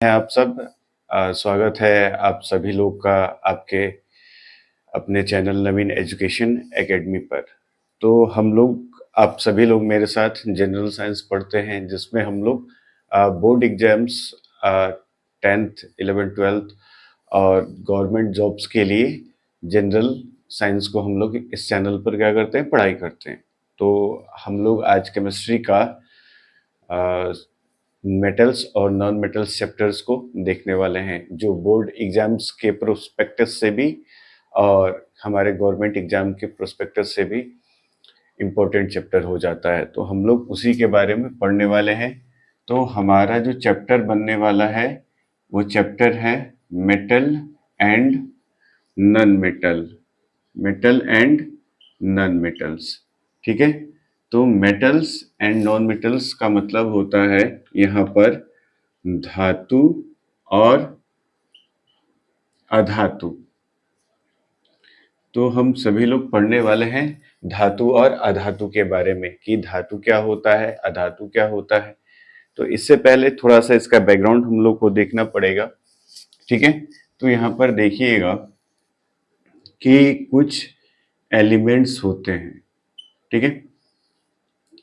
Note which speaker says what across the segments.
Speaker 1: है आप सब। स्वागत है आप सभी लोग का आपके अपने चैनल नवीन एजुकेशन एकेडमी पर। तो हम लोग आप सभी लोग मेरे साथ जनरल साइंस पढ़ते हैं, जिसमें हम लोग board exams 10th 11th 12th और गवर्नमेंट जॉब्स के लिए जनरल साइंस को हम लोग इस चैनल पर क्या करते हैं, पढ़ाई करते हैं। तो हम लोग आज केमिस्ट्री का मेटल्स और नॉन मेटल्स चैप्टर्स को देखने वाले हैं, जो बोर्ड एग्जाम्स के प्रोस्पेक्टस से भी और हमारे गवर्नमेंट एग्जाम के प्रोस्पेक्टस से भी इम्पोर्टेंट चैप्टर हो जाता है। तो हम लोग उसी के बारे में पढ़ने वाले हैं। तो हमारा जो चैप्टर बनने वाला है वो चैप्टर है metal and non metal, metal and non metals. ठीक है, तो मेटल्स एंड नॉन मेटल्स का मतलब होता है यहाँ पर धातु और अधातु। तो हम सभी लोग पढ़ने वाले हैं धातु और अधातु के बारे में, कि धातु क्या होता है, अधातु क्या होता है। तो इससे पहले थोड़ा सा इसका बैकग्राउंड हम लोग को देखना पड़ेगा। ठीक है, तो यहाँ पर देखिएगा कि कुछ एलिमेंट्स होते हैं। ठीक है,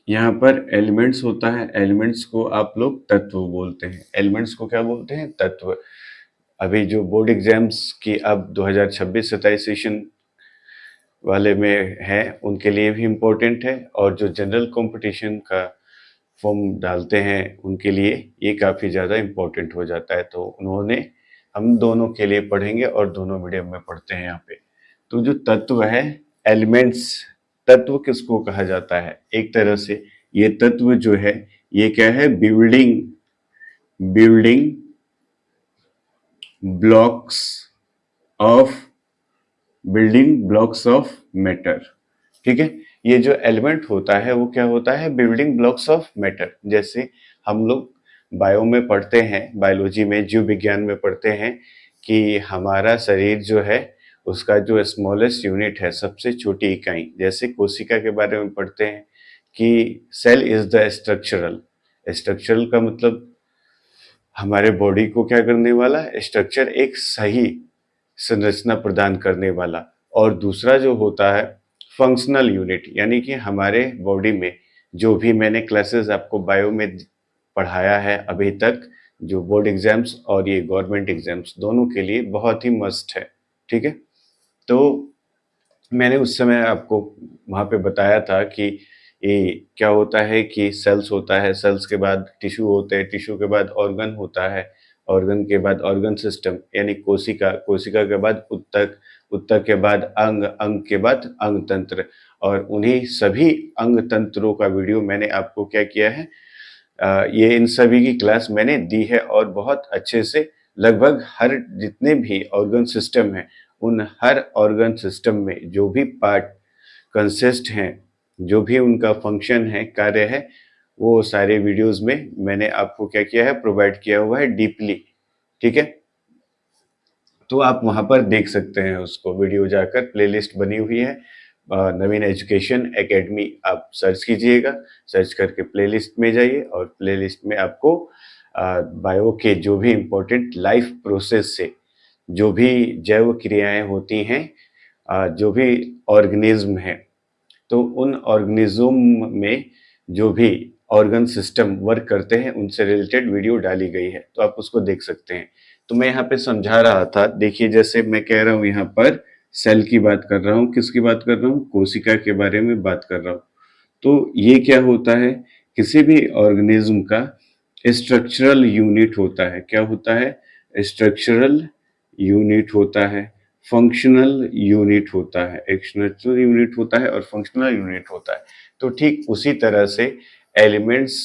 Speaker 1: यहाँ पर एलिमेंट्स होता है, एलिमेंट्स को आप लोग तत्व बोलते हैं। एलिमेंट्स को क्या बोलते हैं? तत्व। अभी जो बोर्ड एग्जाम्स की अब 2026-27 सेशन वाले में है, उनके लिए भी इम्पोर्टेंट है, और जो जनरल कंपटीशन का फॉर्म डालते हैं उनके लिए ये काफ़ी ज़्यादा इम्पोर्टेंट हो जाता है। तो उन्होंने हम दोनों के लिए पढ़ेंगे और दोनों मीडियम में पढ़ते हैं यहाँ पे। तो जो तत्व है, एलिमेंट्स, तत्व किसको कहा जाता है? एक तरह से ये तत्व जो है ये क्या है? Building blocks of matter. ठीक है, ये जो एलिमेंट होता है वो क्या होता है? Building blocks of matter. जैसे हम लोग बायो में पढ़ते हैं, बायोलॉजी में, जीव विज्ञान में पढ़ते हैं कि हमारा शरीर जो है उसका जो स्मॉलेस्ट यूनिट है, सबसे छोटी इकाई, जैसे कोशिका के बारे में पढ़ते हैं कि सेल इज द स्ट्रक्चरल का मतलब हमारे बॉडी को क्या करने वाला? स्ट्रक्चर, एक सही संरचना प्रदान करने वाला। और दूसरा जो होता है फंक्शनल यूनिट, यानी कि हमारे बॉडी में जो भी मैंने क्लासेस आपको बायो में पढ़ाया है अभी तक, जो बोर्ड एग्जाम्स और ये गवर्नमेंट एग्जाम्स दोनों के लिए बहुत ही मस्ट है। ठीक है, तो मैंने उस समय आपको वहाँ पे बताया था कि ये क्या होता है कि सेल्स होता है, सेल्स के बाद टिश्यू होते हैं, टिश्यू के बाद ऑर्गन होता है, ऑर्गन के बाद ऑर्गन सिस्टम यानी कोशिका, कोशिका के बाद उत्तक, उत्तक के बाद अंग, अंग के बाद अंग तंत्र। और उन्हीं सभी अंग तंत्रों का वीडियो मैंने आपको क्या किया है, ये इन सभी की क्लास मैंने दी है, और बहुत अच्छे से लगभग हर जितने भी ऑर्गन सिस्टम हैं, उन हर ऑर्गन सिस्टम में जो भी पार्ट कंसिस्ट हैं, जो भी उनका फंक्शन है, कार्य है, वो सारे वीडियोस में मैंने आपको क्या किया है, प्रोवाइड किया हुआ है डीपली। ठीक है, तो आप वहां पर देख सकते हैं उसको, वीडियो जाकर प्लेलिस्ट बनी हुई है नवीन एजुकेशन एकेडमी, आप सर्च कीजिएगा, सर्च करके प्लेलिस्ट में जाइए, और प्लेलिस्ट में आपको बायो के जो भी इम्पोर्टेंट लाइफ प्रोसेस से जो भी जैव क्रियाएं होती हैं, जो भी ऑर्गेनिज्म है, तो उन ऑर्गेनिज्म में जो भी ऑर्गन सिस्टम वर्क करते हैं उनसे रिलेटेड वीडियो डाली गई है, तो आप उसको देख सकते हैं। तो मैं यहाँ पे समझा रहा था, देखिए जैसे मैं कह रहा हूँ यहाँ पर सेल की बात कर रहा हूँ, किसकी बात कर रहा हूँ? कोशिका के बारे में बात कर रहा हूँ। तो ये क्या होता है? किसी भी ऑर्गेनिज्म का स्ट्रक्चरल यूनिट होता है। क्या होता है? स्ट्रक्चरल यूनिट होता है, फंक्शनल यूनिट होता है, एक स्ट्रक्चरल यूनिट होता है और फंक्शनल यूनिट होता है। तो ठीक उसी तरह से एलिमेंट्स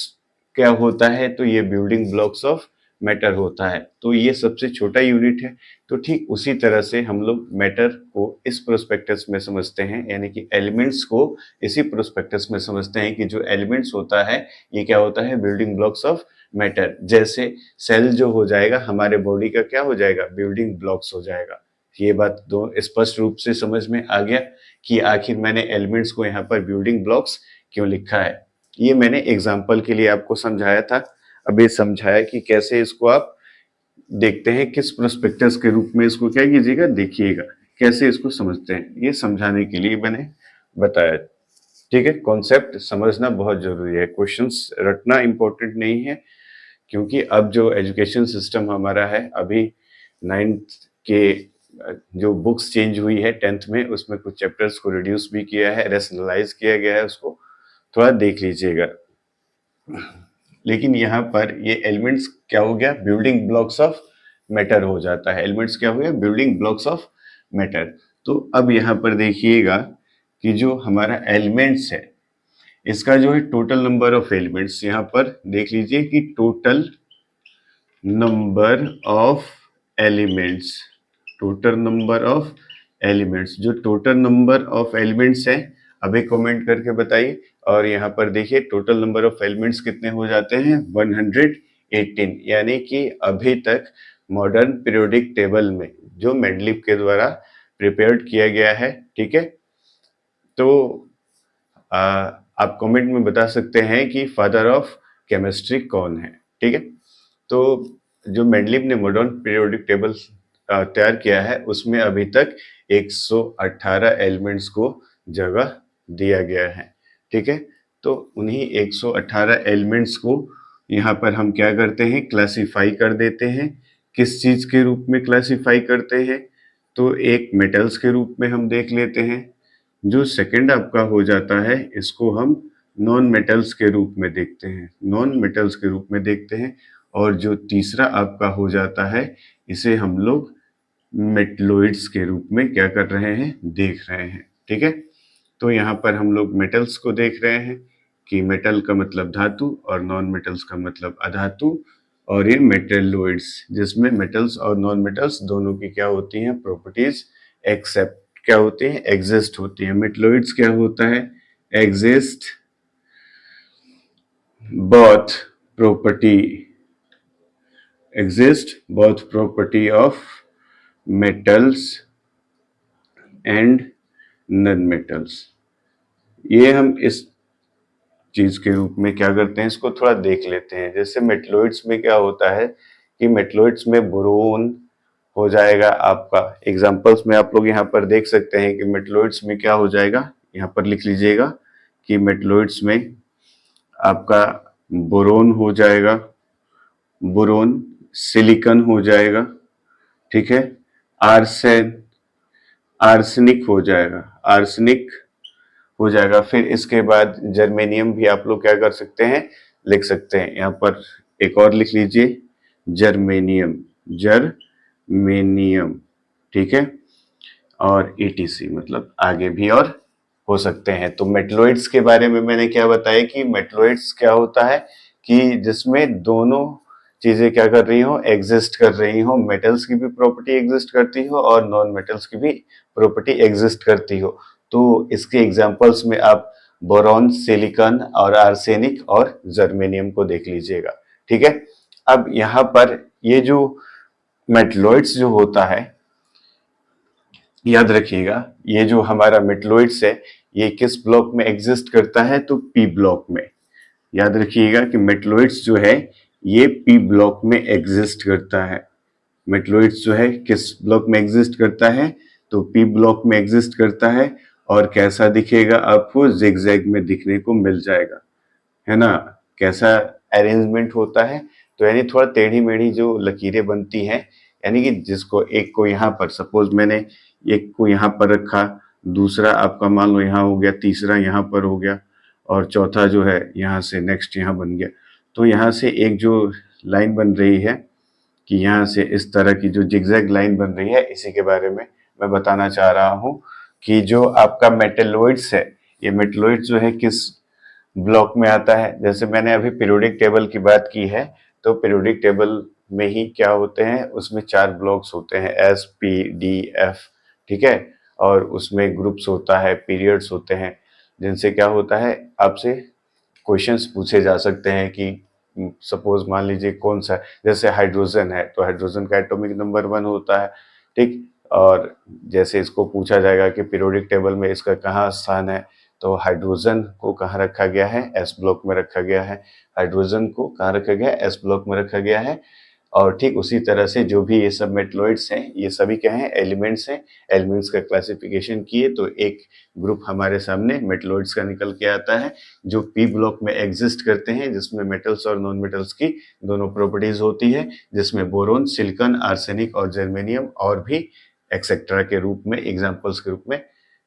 Speaker 1: क्या होता है? तो ये बिल्डिंग ब्लॉक्स ऑफ मैटर होता है, तो ये सबसे छोटा यूनिट है। तो ठीक उसी तरह से हम लोग मैटर को इस प्रोस्पेक्टस में समझते हैं, यानी कि एलिमेंट्स को इसी प्रोस्पेक्टस में समझते हैं कि जो एलिमेंट्स होता है ये क्या होता है? Building blocks of matter. जैसे सेल जो हो जाएगा हमारे बॉडी का, क्या हो जाएगा? बिल्डिंग ब्लॉक्स हो जाएगा। ये बात दो स्पष्ट रूप से समझ में आ गया कि आखिर मैंने एलिमेंट्स को यहाँ पर बिल्डिंग ब्लॉक्स क्यों लिखा है। ये मैंने एग्जाम्पल के लिए आपको समझाया था, अभी समझाया कि कैसे इसको आप देखते हैं किस प्रोस्पेक्टस के रूप में इसको क्या कीजिएगा, देखिएगा कैसे इसको समझते हैं, ये समझाने के लिए मैंने बताया। ठीक है, कॉन्सेप्ट समझना बहुत जरूरी है, क्वेश्चंस रटना इंपॉर्टेंट नहीं है, क्योंकि अब जो एजुकेशन सिस्टम हमारा है, अभी 9th के जो बुक्स चेंज हुई है 10th में, उसमें कुछ चैप्टर्स को रिड्यूस भी किया है, रेशनलाइज किया गया है, उसको थोड़ा देख लीजिएगा। लेकिन यहाँ पर ये एलिमेंट्स क्या हो गया, बिल्डिंग ब्लॉक्स ऑफ मैटर हो जाता है। एलिमेंट्स क्या हो गया, बिल्डिंग ब्लॉक्स ऑफ मैटर। तो अब यहाँ पर देखिएगा कि जो हमारा एलिमेंट्स है, इसका जो है टोटल नंबर ऑफ एलिमेंट्स, यहाँ पर देख लीजिए कि total number of elements, total number of elements, जो टोटल नंबर ऑफ एलिमेंट्स है, अभी कमेंट करके बताइए। और यहाँ पर देखिए टोटल नंबर ऑफ एलिमेंट्स कितने हो जाते हैं, 118, यानी कि अभी तक मॉडर्न पीरियोडिक टेबल में जो मेंडलीव के द्वारा प्रिपेयर्ड किया गया है, ठीक है, तो आप कमेंट में बता सकते हैं कि फादर ऑफ केमिस्ट्री कौन है। ठीक है, तो जो मेंडलीव ने मॉडर्न पीरियोडिक टेबल तैयार किया है, उसमें अभी तक 118 एलिमेंट्स को जगह दिया गया है। ठीक है, तो उन्हीं 118 एलिमेंट्स को यहाँ पर हम क्या करते हैं, क्लासिफाई कर देते हैं। किस चीज के रूप में क्लासिफाई करते हैं, तो एक मेटल्स के रूप में हम देख लेते हैं। जो सेकंड आपका हो जाता है, इसको हम नॉन मेटल्स के रूप में देखते हैं, नॉन मेटल्स के रूप में देखते हैं। और जो तीसरा आपका हो जाता है, इसे हम लोग मेटलॉइड्स के रूप में क्या कर रहे हैं, देख रहे हैं। ठीक है, तो यहाँ पर हम लोग मेटल्स को देख रहे हैं कि मेटल का मतलब धातु और नॉन मेटल्स का मतलब अधातु, और ये मेटलॉइड्स जिसमें मेटल्स और नॉन मेटल्स दोनों की क्या होती हैं, प्रॉपर्टीज एक्सेप्ट क्या होती है, एग्जिस्ट होती है। मेटलॉइड्स क्या होता है, exist both property, exist both property of metals and non metals। ये हम इस चीज के रूप में क्या करते हैं, इसको थोड़ा देख लेते हैं। जैसे मेटलॉइड्स में क्या होता है कि मेटलॉइड्स में बोरोन हो जाएगा आपका, एग्जांपल्स में आप लोग यहाँ पर देख सकते हैं कि मेटलॉइड्स में क्या हो जाएगा, यहाँ पर लिख लीजिएगा कि मेटलॉइड्स में आपका बोरोन हो जाएगा, बोरोन, सिलिकॉन हो जाएगा, ठीक है, आर्सेनिक हो जाएगा, आर्सेनिक हो जाएगा। फिर इसके बाद जर्मेनियम भी आप लोग क्या कर सकते हैं, लिख सकते हैं। यहाँ पर एक और लिख लीजिए, जर्मेनियम, जर्मेनियम, ठीक है, और ETC मतलब आगे भी और हो सकते हैं। तो मेटलॉइड्स के बारे में मैंने क्या बताया कि मेटलॉइड्स क्या होता है कि जिसमें दोनों चीजें क्या कर रही हो, एग्जिस्ट कर रही हो, मेटल्स की भी प्रॉपर्टी एग्जिस्ट करती हो और नॉन मेटल्स की भी प्रॉपर्टी एग्जिस्ट करती हो। तो इसके एग्जांपल्स में आप बोरॉन, सिलिकॉन और आर्सेनिक और जर्मेनियम को देख लीजिएगा। ठीक है, अब यहाँ पर ये जो मेटलॉइड्स जो होता है, याद रखिएगा ये जो हमारा मेटलॉइड्स है, ये किस ब्लॉक में एग्जिस्ट करता है, तो पी ब्लॉक में। याद रखिएगा कि मेटलॉइड्स जो है ये पी ब्लॉक में एग्जिस्ट करता है। मेटलॉइड्स जो है किस ब्लॉक में एग्जिस्ट करता है, तो पी ब्लॉक में एग्जिस्ट करता है। और कैसा दिखेगा, आपको जिगजैग में दिखने को मिल जाएगा, है ना। कैसा अरेंजमेंट होता है, तो यानी थोड़ा टेढ़ी मेढ़ी जो लकीरें बनती हैं, यानी कि जिसको एक को यहाँ पर, सपोज मैंने एक को यहाँ पर रखा, दूसरा आपका मान लो यहाँ हो गया, तीसरा यहाँ पर हो गया, और चौथा जो है यहाँ से नेक्स्ट यहाँ बन गया। तो यहाँ से एक जो लाइन बन रही है कि यहाँ से इस तरह की जो जिगजैग लाइन बन रही है, इसी के बारे में मैं बताना चाह रहा हूँ कि जो आपका मेटलॉइड्स है, ये मेटलॉइड्स जो है किस ब्लॉक में आता है। जैसे मैंने अभी पीरियोडिक टेबल की बात की है, तो पीरियोडिक टेबल में ही क्या होते हैं, उसमें 4 ब्लॉक्स होते हैं, S, P, D, F, ठीक है, और उसमें ग्रुप्स होता है, पीरियड्स होते हैं, जिनसे क्या होता है, आपसे क्वेश्चंस पूछे जा सकते हैं कि सपोज मान लीजिए कौन सा, जैसे हाइड्रोजन है तो हाइड्रोजन का एटॉमिक नंबर 1 होता है, ठीक। और जैसे इसको पूछा जाएगा कि पीरियोडिक टेबल में इसका कहाँ स्थान है, तो हाइड्रोजन को कहाँ रखा गया है, S ब्लॉक में रखा गया है। हाइड्रोजन को कहाँ रखा गया है, S ब्लॉक में रखा गया है। और ठीक उसी तरह से जो भी ये सब मेटलॉइड्स हैं ये सभी क्या हैं, एलिमेंट्स हैं। एलिमेंट्स का क्लासिफिकेशन किए तो एक ग्रुप हमारे सामने मेटलॉइड्स का निकल के आता है जो पी ब्लॉक में एग्जिस्ट करते हैं, जिसमें मेटल्स और नॉन मेटल्स की दोनों प्रॉपर्टीज होती है, जिसमें बोरोन, सिलिकॉन, आर्सेनिक और जर्मेनियम और भी एक्सेट्रा के रूप में, एग्जाम्पल्स के रूप में।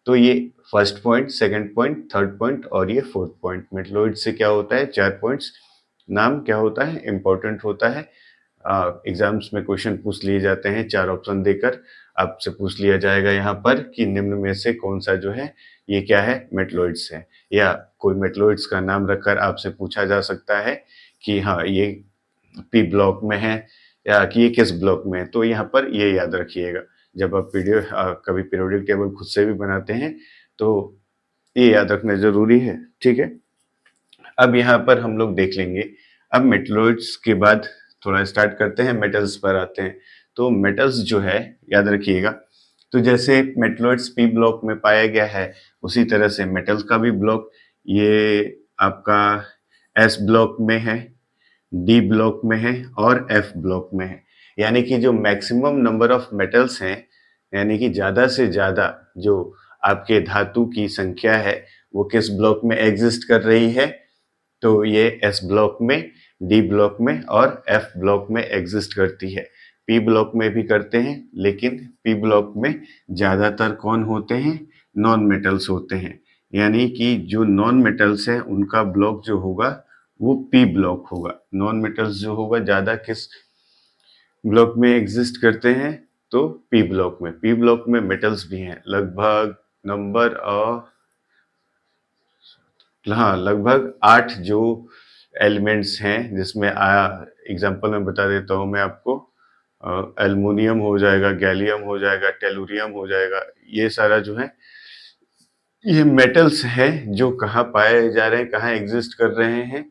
Speaker 1: तो ये first point, second point, third point और ये फोर्थ पॉइंट। मेटलॉइड से क्या होता है, 4 पॉइंट्स। नाम क्या होता है, इंपॉर्टेंट होता है। एग्जाम्स में क्वेश्चन पूछ लिए जाते हैं 4 ऑप्शन देकर। आपसे पूछ लिया जाएगा यहाँ पर कि निम्न में से कौन सा जो है ये क्या है, मेटलॉइड्स है। या कोई मेटलॉइड्स का नाम रखकर आपसे पूछा जा सकता है कि हाँ ये पी ब्लॉक में है या कि ये किस ब्लॉक में है। तो यहाँ पर ये याद रखिएगा, जब आप कभी पीरियोडिक टेबल खुद से भी बनाते हैं तो ये याद रखना जरूरी है, ठीक है। अब यहाँ पर हम लोग देख लेंगे, अब मेटलॉइड्स के बाद थोड़ा स्टार्ट करते हैं, मेटल्स पर आते हैं। तो मेटल्स जो है याद रखिएगा, तो जैसे मेटलॉइड्स पी ब्लॉक में पाया गया है उसी तरह से मेटल्स का भी ब्लॉक ये आपका एस ब्लॉक में है, डी ब्लॉक में है और एफ ब्लॉक में है। यानी कि जो मैक्सिमम नंबर ऑफ मेटल्स हैं, यानी कि ज्यादा से ज्यादा जो आपके धातु की संख्या है वो किस ब्लॉक में एग्जिस्ट कर रही है, तो ये एस ब्लॉक में, डी ब्लॉक में और एफ ब्लॉक में एग्जिस्ट करती है। पी ब्लॉक में भी करते हैं, लेकिन पी ब्लॉक में ज्यादातर कौन होते हैं, नॉन मेटल्स होते हैं। यानी कि जो नॉन मेटल्स है उनका ब्लॉक जो होगा वो पी ब्लॉक होगा। नॉन मेटल्स जो होगा ज्यादा किस ब्लॉक में एग्जिस्ट करते हैं, तो पी ब्लॉक में। पी ब्लॉक में मेटल्स भी हैं लगभग नंबर और हाँ लगभग 8 जो एलिमेंट्स हैं, जिसमें एग्जांपल में बता देता हूँ मैं आपको। एल्युमिनियम हो जाएगा, गैलियम हो जाएगा, टेलुरियम हो जाएगा, ये सारा जो है ये मेटल्स हैं जो कहाँ पाए जा रहे हैं, कहाँ एग्जिस्ट कर रहे हैं,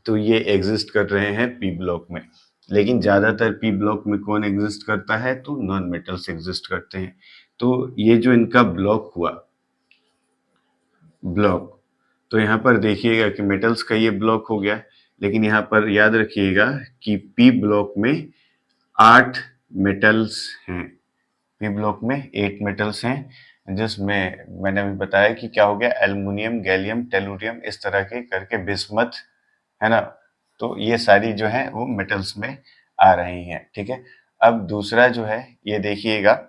Speaker 1: तो ये एग्जिस्ट कर रहे हैं पी ब्लॉक में। लेकिन ज्यादातर पी ब्लॉक में कौन एग्जिस्ट करता है, तो नॉन मेटल्स एग्जिस्ट करते हैं। तो ये जो इनका ब्लॉक हुआ, ब्लॉक, तो यहाँ पर देखिएगा कि मेटल्स का ये ब्लॉक हो गया, लेकिन यहाँ पर याद रखिएगा कि पी ब्लॉक में 8 मेटल्स हैं। पी ब्लॉक में 8 मेटल्स हैं, जिसमें मैंने अभी बताया कि क्या हो गया, एल्युमिनियम, गैलियम, टेलुरियम, इस तरह के करके बिस्मथ, है ना। तो ये सारी जो है वो मेटल्स में आ रही हैं, ठीक है। अब दूसरा जो है ये देखिएगा,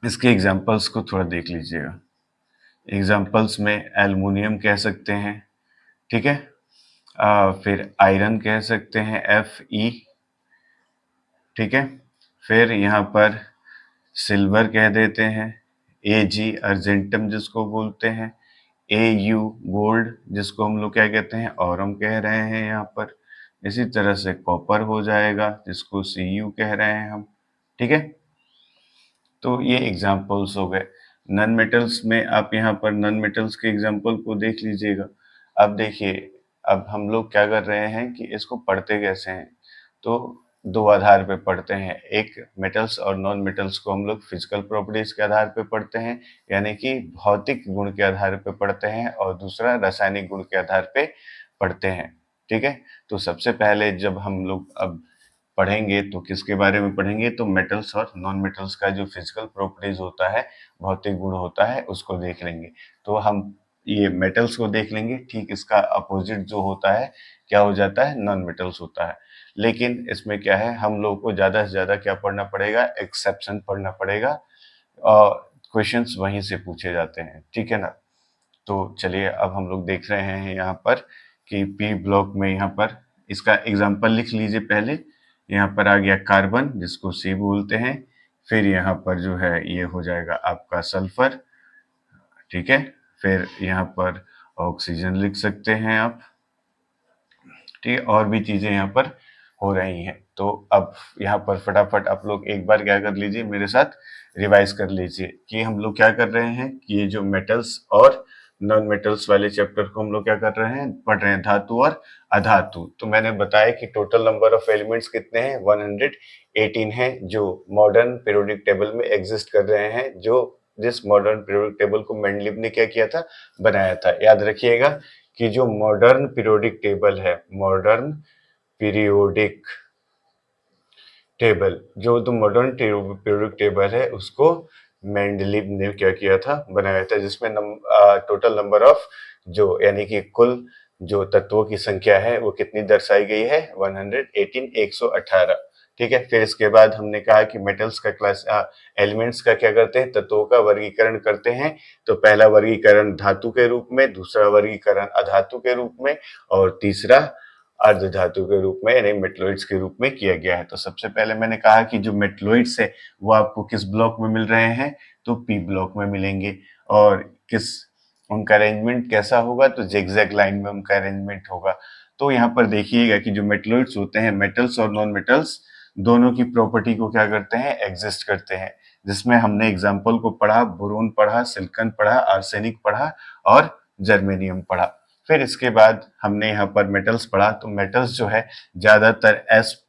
Speaker 1: इसके एग्जांपल्स को थोड़ा देख लीजिएगा। एग्जांपल्स में एल्युमिनियम कह सकते हैं, ठीक है। फिर आयरन कह सकते हैं, Fe, ठीक है। फिर यहाँ पर सिल्वर कह देते हैं, Ag अर्जेंटम जिसको बोलते हैं, Au गोल्ड जिसको हम लोग क्या कहते हैं, ऑरम कह रहे हैं यहाँ पर। इसी तरह से कॉपर हो जाएगा जिसको Cu कह रहे हैं हम, ठीक है। तो ये एग्जाम्पल्स हो गए। नॉन मेटल्स में आप यहाँ पर नॉन मेटल्स के एग्जाम्पल को देख लीजिएगा। अब देखिए, अब हम लोग क्या कर रहे हैं कि इसको पढ़ते कैसे हैं, तो 2 आधार पे पढ़ते हैं। एक मेटल्स और नॉन मेटल्स को हम लोग फिजिकल प्रॉपर्टीज के आधार पे पढ़ते हैं, यानी कि भौतिक गुण के आधार पे पढ़ते हैं, और दूसरा रासायनिक गुण के आधार पे पढ़ते हैं, ठीक है। तो सबसे पहले जब हम लोग अब पढ़ेंगे तो किसके बारे में पढ़ेंगे, तो मेटल्स और नॉन मेटल्स का जो फिजिकल प्रॉपर्टीज होता है, भौतिक गुण होता है, उसको देख लेंगे। तो हम ये मेटल्स को देख लेंगे, ठीक इसका अपोजिट जो होता है क्या हो जाता है, नॉन मेटल्स होता है। लेकिन इसमें क्या है, हम लोग को ज्यादा से ज्यादा क्या पढ़ना पड़ेगा, एक्सेप्शन पढ़ना पड़ेगा, और क्वेश्चंस वहीं से पूछे जाते हैं, ठीक है ना। तो चलिए अब हम लोग देख रहे हैं यहाँ पर कि पी ब्लॉक में यहाँ पर इसका एग्जाम्पल लिख लीजिए। पहले यहाँ पर आ गया कार्बन जिसको सी बोलते हैं, फिर यहाँ पर जो है ये हो जाएगा आपका सल्फर, ठीक है। फिर यहाँ पर ऑक्सीजन लिख सकते हैं आप, ठीक है। और भी चीजें यहाँ पर हो रही हैं। तो अब यहाँ पर फटाफट आप लोग एक बार क्या कर लीजिए, मेरे साथ रिवाइज कर लीजिए कि हम लोग क्या कर रहे हैं कि ये जो मेटल्स और नॉन मेटल्स वाले चैप्टर को हम लोग क्या कर रहे हैं, पढ़ रहे हैं, धातु और अधातु। तो मैंने बताया कि टोटल नंबर ऑफ एलिमेंट्स कितने हैं, 118 हैं, जो मॉडर्न पीरियोडिक टेबल में एग्जिस्ट कर रहे हैं, जो जिस मॉडर्न पीरियोडिक टेबल को मेंडलीव ने क्या किया था, बनाया था। याद रखिएगा कि जो मॉडर्न पीरियोडिक टेबल है, मॉडर्न पीरियोडिक टेबल, जो तो मॉडर्न पीरियोडिक टेबल है उसको मेंडलीव ने क्या किया था, बनाया था, जिसमें टोटल नंबर ऑफ जो यानी कि कुल जो तत्वों की संख्या है वो कितनी दर्शाई गई है, 118, 118। ठीक है। फिर इसके बाद हमने कहा कि मेटल्स का क्लास एलिमेंट्स का क्या करते हैं, तत्वों का वर्गीकरण करते हैं। तो पहला वर्गीकरण धातु के रूप में, दूसरा वर्गीकरण अधातु के रूप में, और तीसरा अर्ध धातु के रूप में यानी मेटलॉइड्स के रूप में किया गया है। तो सबसे पहले मैंने कहा कि जो मेटलॉइड्स है वो आपको किस ब्लॉक में मिल रहे हैं, तो पी ब्लॉक में मिलेंगे। और किस उनका अरेंजमेंट कैसा होगा, तो जिगजैग लाइन में उनका अरेंजमेंट होगा। तो यहाँ पर देखिएगा कि जो मेटलॉइड्स होते हैं, मेटल्स और नॉन मेटल्स दोनों की प्रॉपर्टी को क्या करते हैं, एग्जिस्ट करते हैं। जिसमें हमने एग्जाम्पल को पढ़ा, बोरोन पढ़ा, सिलिकॉन पढ़ा, आर्सेनिक पढ़ा और जर्मेनियम पढ़ा। फिर इसके बाद हमने यहाँ पर मेटल्स पढ़ा। तो मेटल्स जो है ज्यादातर एस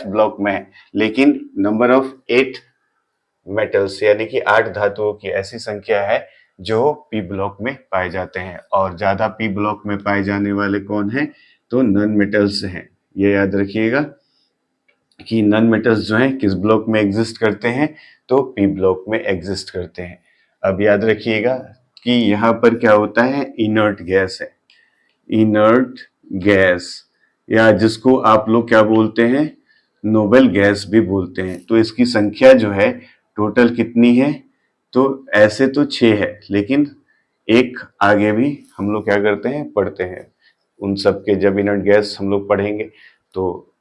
Speaker 1: ब्लॉक में है, लेकिन नंबर ऑफ 8 मेटल्स यानी कि 8 धातुओं की ऐसी संख्या है जो पी ब्लॉक में पाए जाते हैं। और ज्यादा पी ब्लॉक में पाए जाने वाले कौन हैं, तो नॉन मेटल्स हैं। ये याद रखिएगा कि नॉन मेटल्स जो हैं किस ब्लॉक में एग्जिस्ट करते हैं, तो पी ब्लॉक में एग्जिस्ट करते हैं। अब याद रखिएगा कि यहाँ पर क्या होता है, इनर्ट गैस है, इनर्ट गैस, या जिसको आप लोग क्या बोलते हैं, नोबल गैस भी बोलते हैं। तो इसकी संख्या जो है टोटल कितनी है, तो ऐसे तो 6 है, लेकिन एक आगे भी हम लोग क्या करते हैं, पढ़ते हैं। उन सब के जब इनर्ट गैस हम लोग पढ़ेंगे तो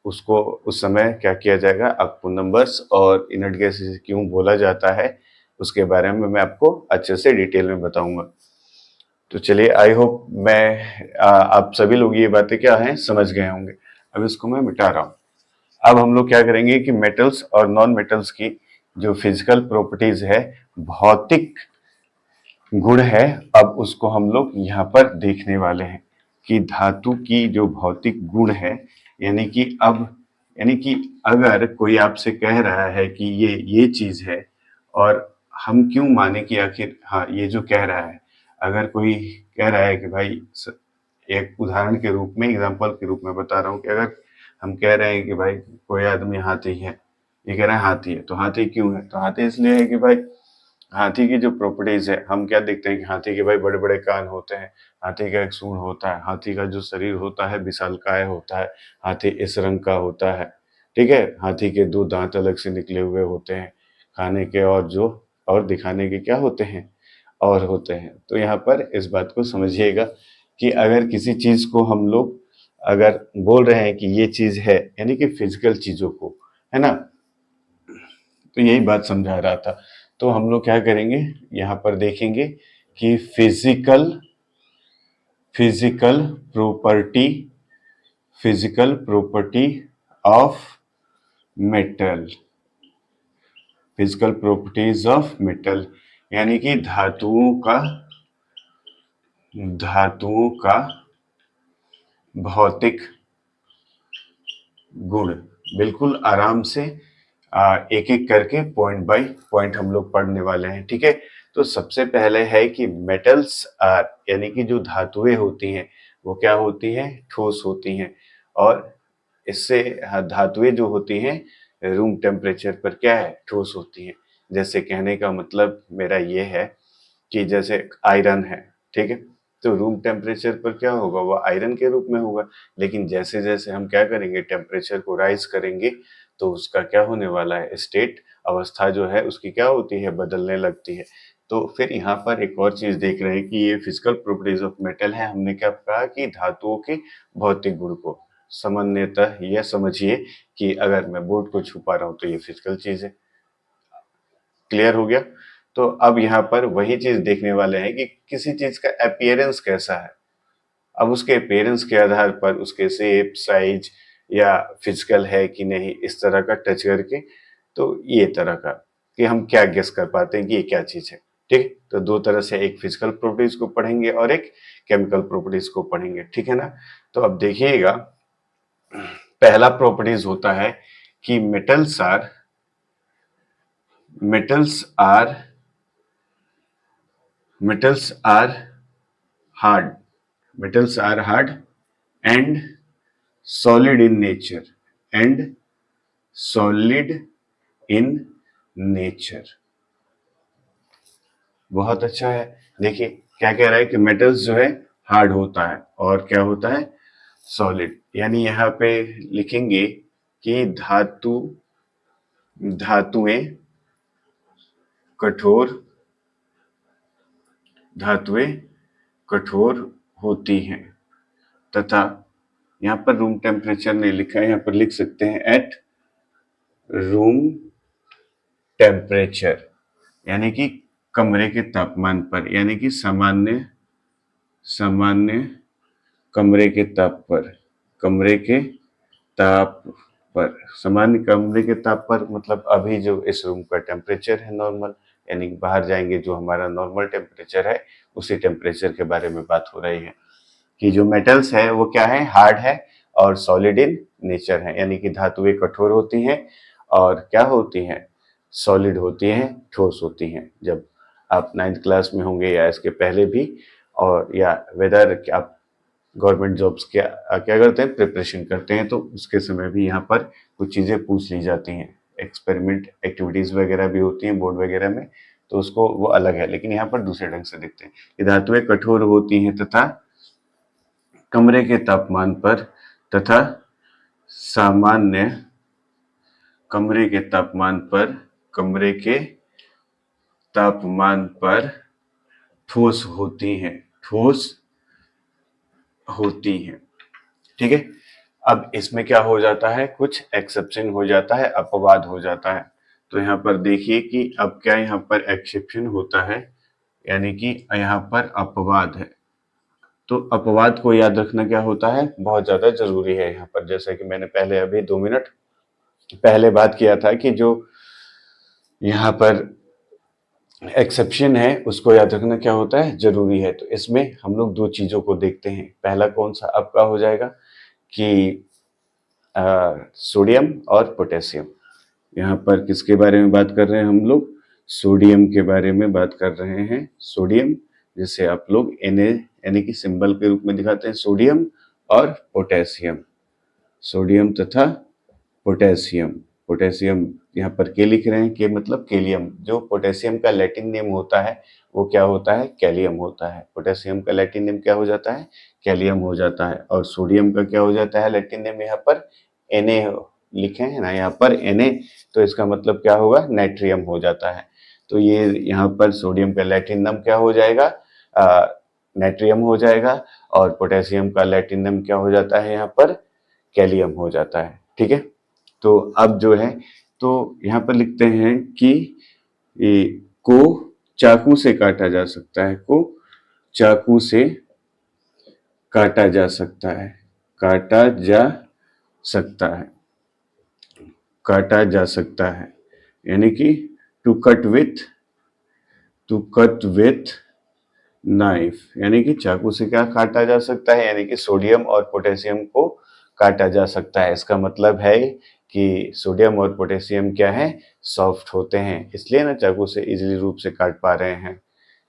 Speaker 1: उसको उस समय क्या किया जाएगा, आपको नंबर्स और इनर्ट गैस क्यों बोला जाता है उसके बारे में मैं आपको अच्छे से डिटेल में बताऊंगा। तो चलिए, आई होप मैं आप सभी लोग ये बातें क्या हैं समझ गए होंगे। अब इसको मैं मिटा रहा हूँ। अब हम लोग क्या करेंगे कि मेटल्स और नॉन मेटल्स की जो फिजिकल प्रॉपर्टीज है, भौतिक गुण है, अब उसको हम लोग यहाँ पर देखने वाले हैं कि धातु की जो भौतिक गुण है, यानी कि अब यानी कि अगर कोई आपसे कह रहा है कि ये चीज है, और हम क्यों माने कि आखिर हाँ ये जो कह रहा है, अगर कोई कह रहा है कि भाई, एक उदाहरण के रूप में, एग्जाम्पल के रूप में बता रहा हूँ कि अगर हम कह रहे हैं कि भाई कोई आदमी हाथी है, ये कह रहा है हाथी है, तो हाथी क्यों है, तो हाथी इसलिए है कि भाई हाथी की जो प्रॉपर्टीज है, हम क्या देखते हैं कि हाथी के भाई बड़े बड़े कान होते हैं, हाथी का एक सूंड होता है, हाथी का जो शरीर होता है विशालकाय होता है, हाथी इस रंग का होता है। ठीक है। हाथी के 2 दांत अलग से निकले हुए होते हैं, खाने के और दिखाने के क्या होते हैं, और होते हैं। तो यहाँ पर इस बात को समझिएगा कि अगर किसी चीज को हम लोग अगर बोल रहे हैं कि ये चीज है, यानी कि फिजिकल चीजों को, है ना, तो यही बात समझा रहा था। तो हम लोग क्या करेंगे, यहाँ पर देखेंगे कि physical property physical property of metal, physical properties of metal, यानी कि धातुओं का भौतिक गुण। बिल्कुल आराम से एक एक करके पॉइंट बाय पॉइंट हम लोग पढ़ने वाले हैं। ठीक है। तो सबसे पहले है कि मेटल्स आर, यानी कि जो धातुएं होती हैं वो क्या होती हैं, ठोस होती हैं। और इससे धातुएं जो होती हैं रूम टेम्परेचर पर क्या है, ठोस होती हैं। जैसे कहने का मतलब मेरा ये है कि जैसे आयरन है, ठीक है, तो रूम टेम्परेचर पर क्या होगा, वो आयरन के रूप में होगा। लेकिन जैसे जैसे हम क्या करेंगे, टेम्परेचर को राइज करेंगे, तो उसका क्या होने वाला है, स्टेट, अवस्था जो है उसकी क्या होती है, बदलने लगती है। तो फिर यहाँ पर एक और चीज देख रहे हैं कि ये फिजिकल प्रॉपर्टीज ऑफ मेटल है। हमने क्या कहा कि धातुओं के भौतिक गुण को सामान्यतः यह समझिए कि अगर मैं बोर्ड को छुपा रहा हूँ तो ये फिजिकल चीज है। क्लियर हो गया। तो अब यहाँ पर वही चीज देखने वाले हैं कि किसी चीज का अपीयरेंस कैसा है। अब उसके अपीयरेंस के आधार पर उसके शेप, साइज या फिजिकल है कि नहीं, इस तरह का टच करके, तो ये तरह का कि हम क्या गेस कर पाते हैं कि ये क्या चीज है। ठीक है। तो दो तरह से, एक फिजिकल प्रॉपर्टीज को पढ़ेंगे और एक केमिकल प्रॉपर्टीज को पढ़ेंगे। ठीक है ना। तो अब देखिएगा, पहला प्रॉपर्टीज होता है कि metals are hard, metals are hard and solid in nature, and solid in nature. बहुत अच्छा है। देखिए क्या कह रहा है कि मेटल्स जो है हार्ड होता है और क्या होता है, सॉलिड। यानी यहाँ पे लिखेंगे कि धातुएं कठोर होती हैं तथा, यहाँ पर रूम टेम्परेचर नहीं लिखा है, यहाँ पर लिख सकते हैं एट रूम टेम्परेचर, यानी कि कमरे के तापमान पर, यानी कि सामान्य कमरे के ताप पर, सामान्य कमरे के ताप पर मतलब अभी जो इस रूम का टेम्परेचर है नॉर्मल, यानी कि बाहर जाएंगे जो हमारा नॉर्मल टेम्परेचर है उसी टेम्परेचर के बारे में बात हो रही है कि जो मेटल्स है वो क्या है, हार्ड है और सॉलिड इन नेचर है, यानी कि धातुएं कठोर होती हैं और क्या होती हैं, सॉलिड होती हैं, ठोस होती हैं। जब आप 9th क्लास में होंगे या इसके पहले भी, और या वेदर आप गवर्नमेंट जॉब्स क्या करते हैं, प्रिपरेशन करते हैं, तो उसके समय भी यहाँ पर कुछ चीज़ें पूछ ली जाती हैं, एक्सपेरिमेंट एक्टिविटीज़ वगैरह भी होती हैं बोर्ड वगैरह में, तो उसको वो अलग है, लेकिन यहाँ पर दूसरे ढंग से देखते हैं कि धातुएं कठोर होती हैं तथा कमरे के तापमान पर तथा सामान्य कमरे के तापमान पर ठोस होती हैं। ठीक है। अब इसमें क्या हो जाता है, कुछ एक्सेप्शन हो जाता है, अपवाद हो जाता है। तो यहाँ पर देखिए कि अब क्या यहाँ पर एक्सेप्शन होता है, यानी कि यहाँ पर अपवाद है। तो अपवाद को याद रखना क्या होता है, बहुत ज्यादा जरूरी है यहाँ पर। जैसे कि मैंने पहले अभी 2 मिनट पहले बात किया था कि जो यहाँ पर एक्सेप्शन है उसको याद रखना क्या होता है, जरूरी है। तो इसमें हम लोग 2 चीजों को देखते हैं। पहला कौन सा आपका हो जाएगा कि सोडियम और पोटेशियम। यहाँ पर किसके बारे में बात कर रहे हैं हम लोग, सोडियम के बारे में बात कर रहे हैं। सोडियम जिसे आप लोग Na यानी कि सिंबल के रूप में दिखाते हैं, सोडियम और पोटेशियम, सोडियम तथा पोटेशियम। पोटेशियम यहाँ पर के लिख रहे हैं, के मतलब केलियम। जो पोटेशियम का लैटिन नेम होता है वो क्या होता है, कैलियम होता है। पोटेशियम का लैटिन नेम क्या हो जाता है, कैलियम हो जाता है। और सोडियम का क्या हो जाता है लैटिन नेम, यहाँ पर Na लिखे हैं ना यहाँ पर Na, तो इसका मतलब क्या होगा, नाइट्रियम हो जाता है। तो ये यहाँ पर सोडियम का लैटिन नाम क्या हो जाएगा, नाइट्रियम हो जाएगा, और पोटेशियम का लैटिन नाम क्या हो जाता है यहाँ पर, कैलियम हो जाता है। ठीक है। तो अब जो है, तो यहाँ पर लिखते हैं कि को चाकू से काटा जा सकता है, को चाकू से काटा जा सकता है, काटा जा सकता है, यानी कि टू कट विथ नाइफ, यानी कि चाकू से क्या काटा जा सकता है, यानी कि सोडियम और पोटेशियम को काटा जा सकता है। इसका मतलब है कि सोडियम और पोटेशियम क्या है, सॉफ्ट होते हैं, इसलिए ना चाकू से इजीली रूप से काट पा रहे हैं।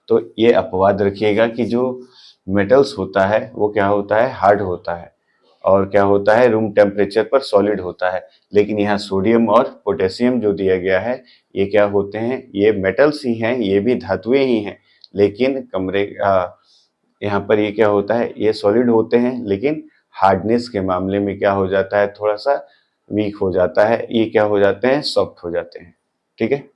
Speaker 1: तो ये अपवाद रखिएगा कि जो मेटल्स होता है वो क्या होता है, हार्ड होता है, और क्या होता है, रूम टेम्परेचर पर सॉलिड होता है। लेकिन यहाँ सोडियम और पोटेशियम जो दिया गया है ये क्या होते हैं, ये मेटल्स ही हैं, ये भी धातुएं ही हैं, लेकिन यहाँ पर ये क्या होता है, ये सॉलिड होते हैं, लेकिन हार्डनेस के मामले में क्या हो जाता है, थोड़ा सा वीक हो जाता है, ये क्या हो जाते हैं, सॉफ्ट हो जाते हैं। ठीक है।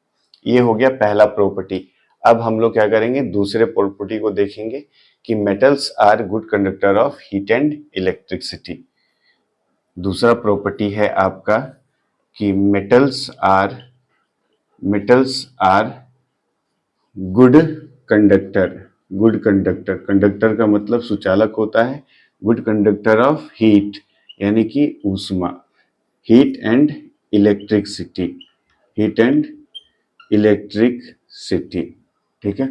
Speaker 1: ये हो गया पहला प्रॉपर्टी। अब हम लोग क्या करेंगे, दूसरे प्रॉपर्टी को देखेंगे कि metals are good conductor of heat and electricity. दूसरा प्रॉपर्टी है आपका कि metals are good conductor, conductor का मतलब सुचालक होता है, गुड कंडक्टर ऑफ हीट यानी कि ऊष्मा, हीट एंड इलेक्ट्रिसिटी, ठीक है।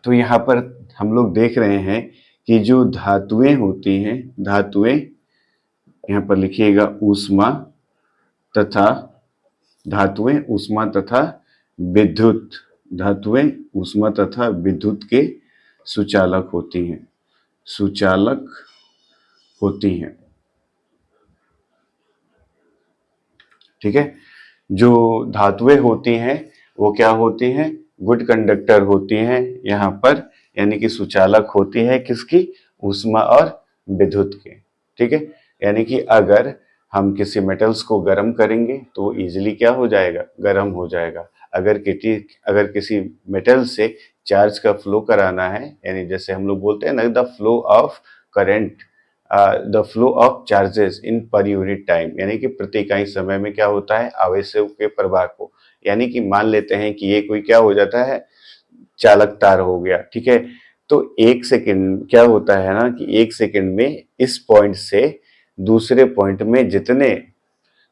Speaker 1: तो यहाँ पर हम लोग देख रहे हैं कि जो धातुएं होती हैं, धातुएं यहाँ पर लिखिएगा ऊष्मा तथा विद्युत, धातुएं ऊष्मा तथा विद्युत के सुचालक होती हैं, ठीक है। जो धातुएं होती हैं वो क्या होती हैं, गुड कंडक्टर होती हैं यहाँ पर, यानी कि सुचालक होती है किसकी, ऊष्मा और विद्युत के। ठीक है, यानी कि अगर हम किसी मेटल्स को गर्म करेंगे तो वो इजीली क्या हो जाएगा, गर्म हो जाएगा। अगर किसी मेटल से चार्ज का फ्लो कराना है, यानी जैसे हम लोग बोलते हैं ना, the flow of current, the flow of charges in per unit time, यानी कि प्रति इकाई समय में क्या होता है, आवेशों के प्रवाह को, यानी कि मान लेते हैं कि ये कोई क्या हो जाता है, चालक तार हो गया। ठीक है, तो 1 सेकंड क्या होता है ना, कि 1 सेकंड में इस पॉइंट से दूसरे पॉइंट में जितने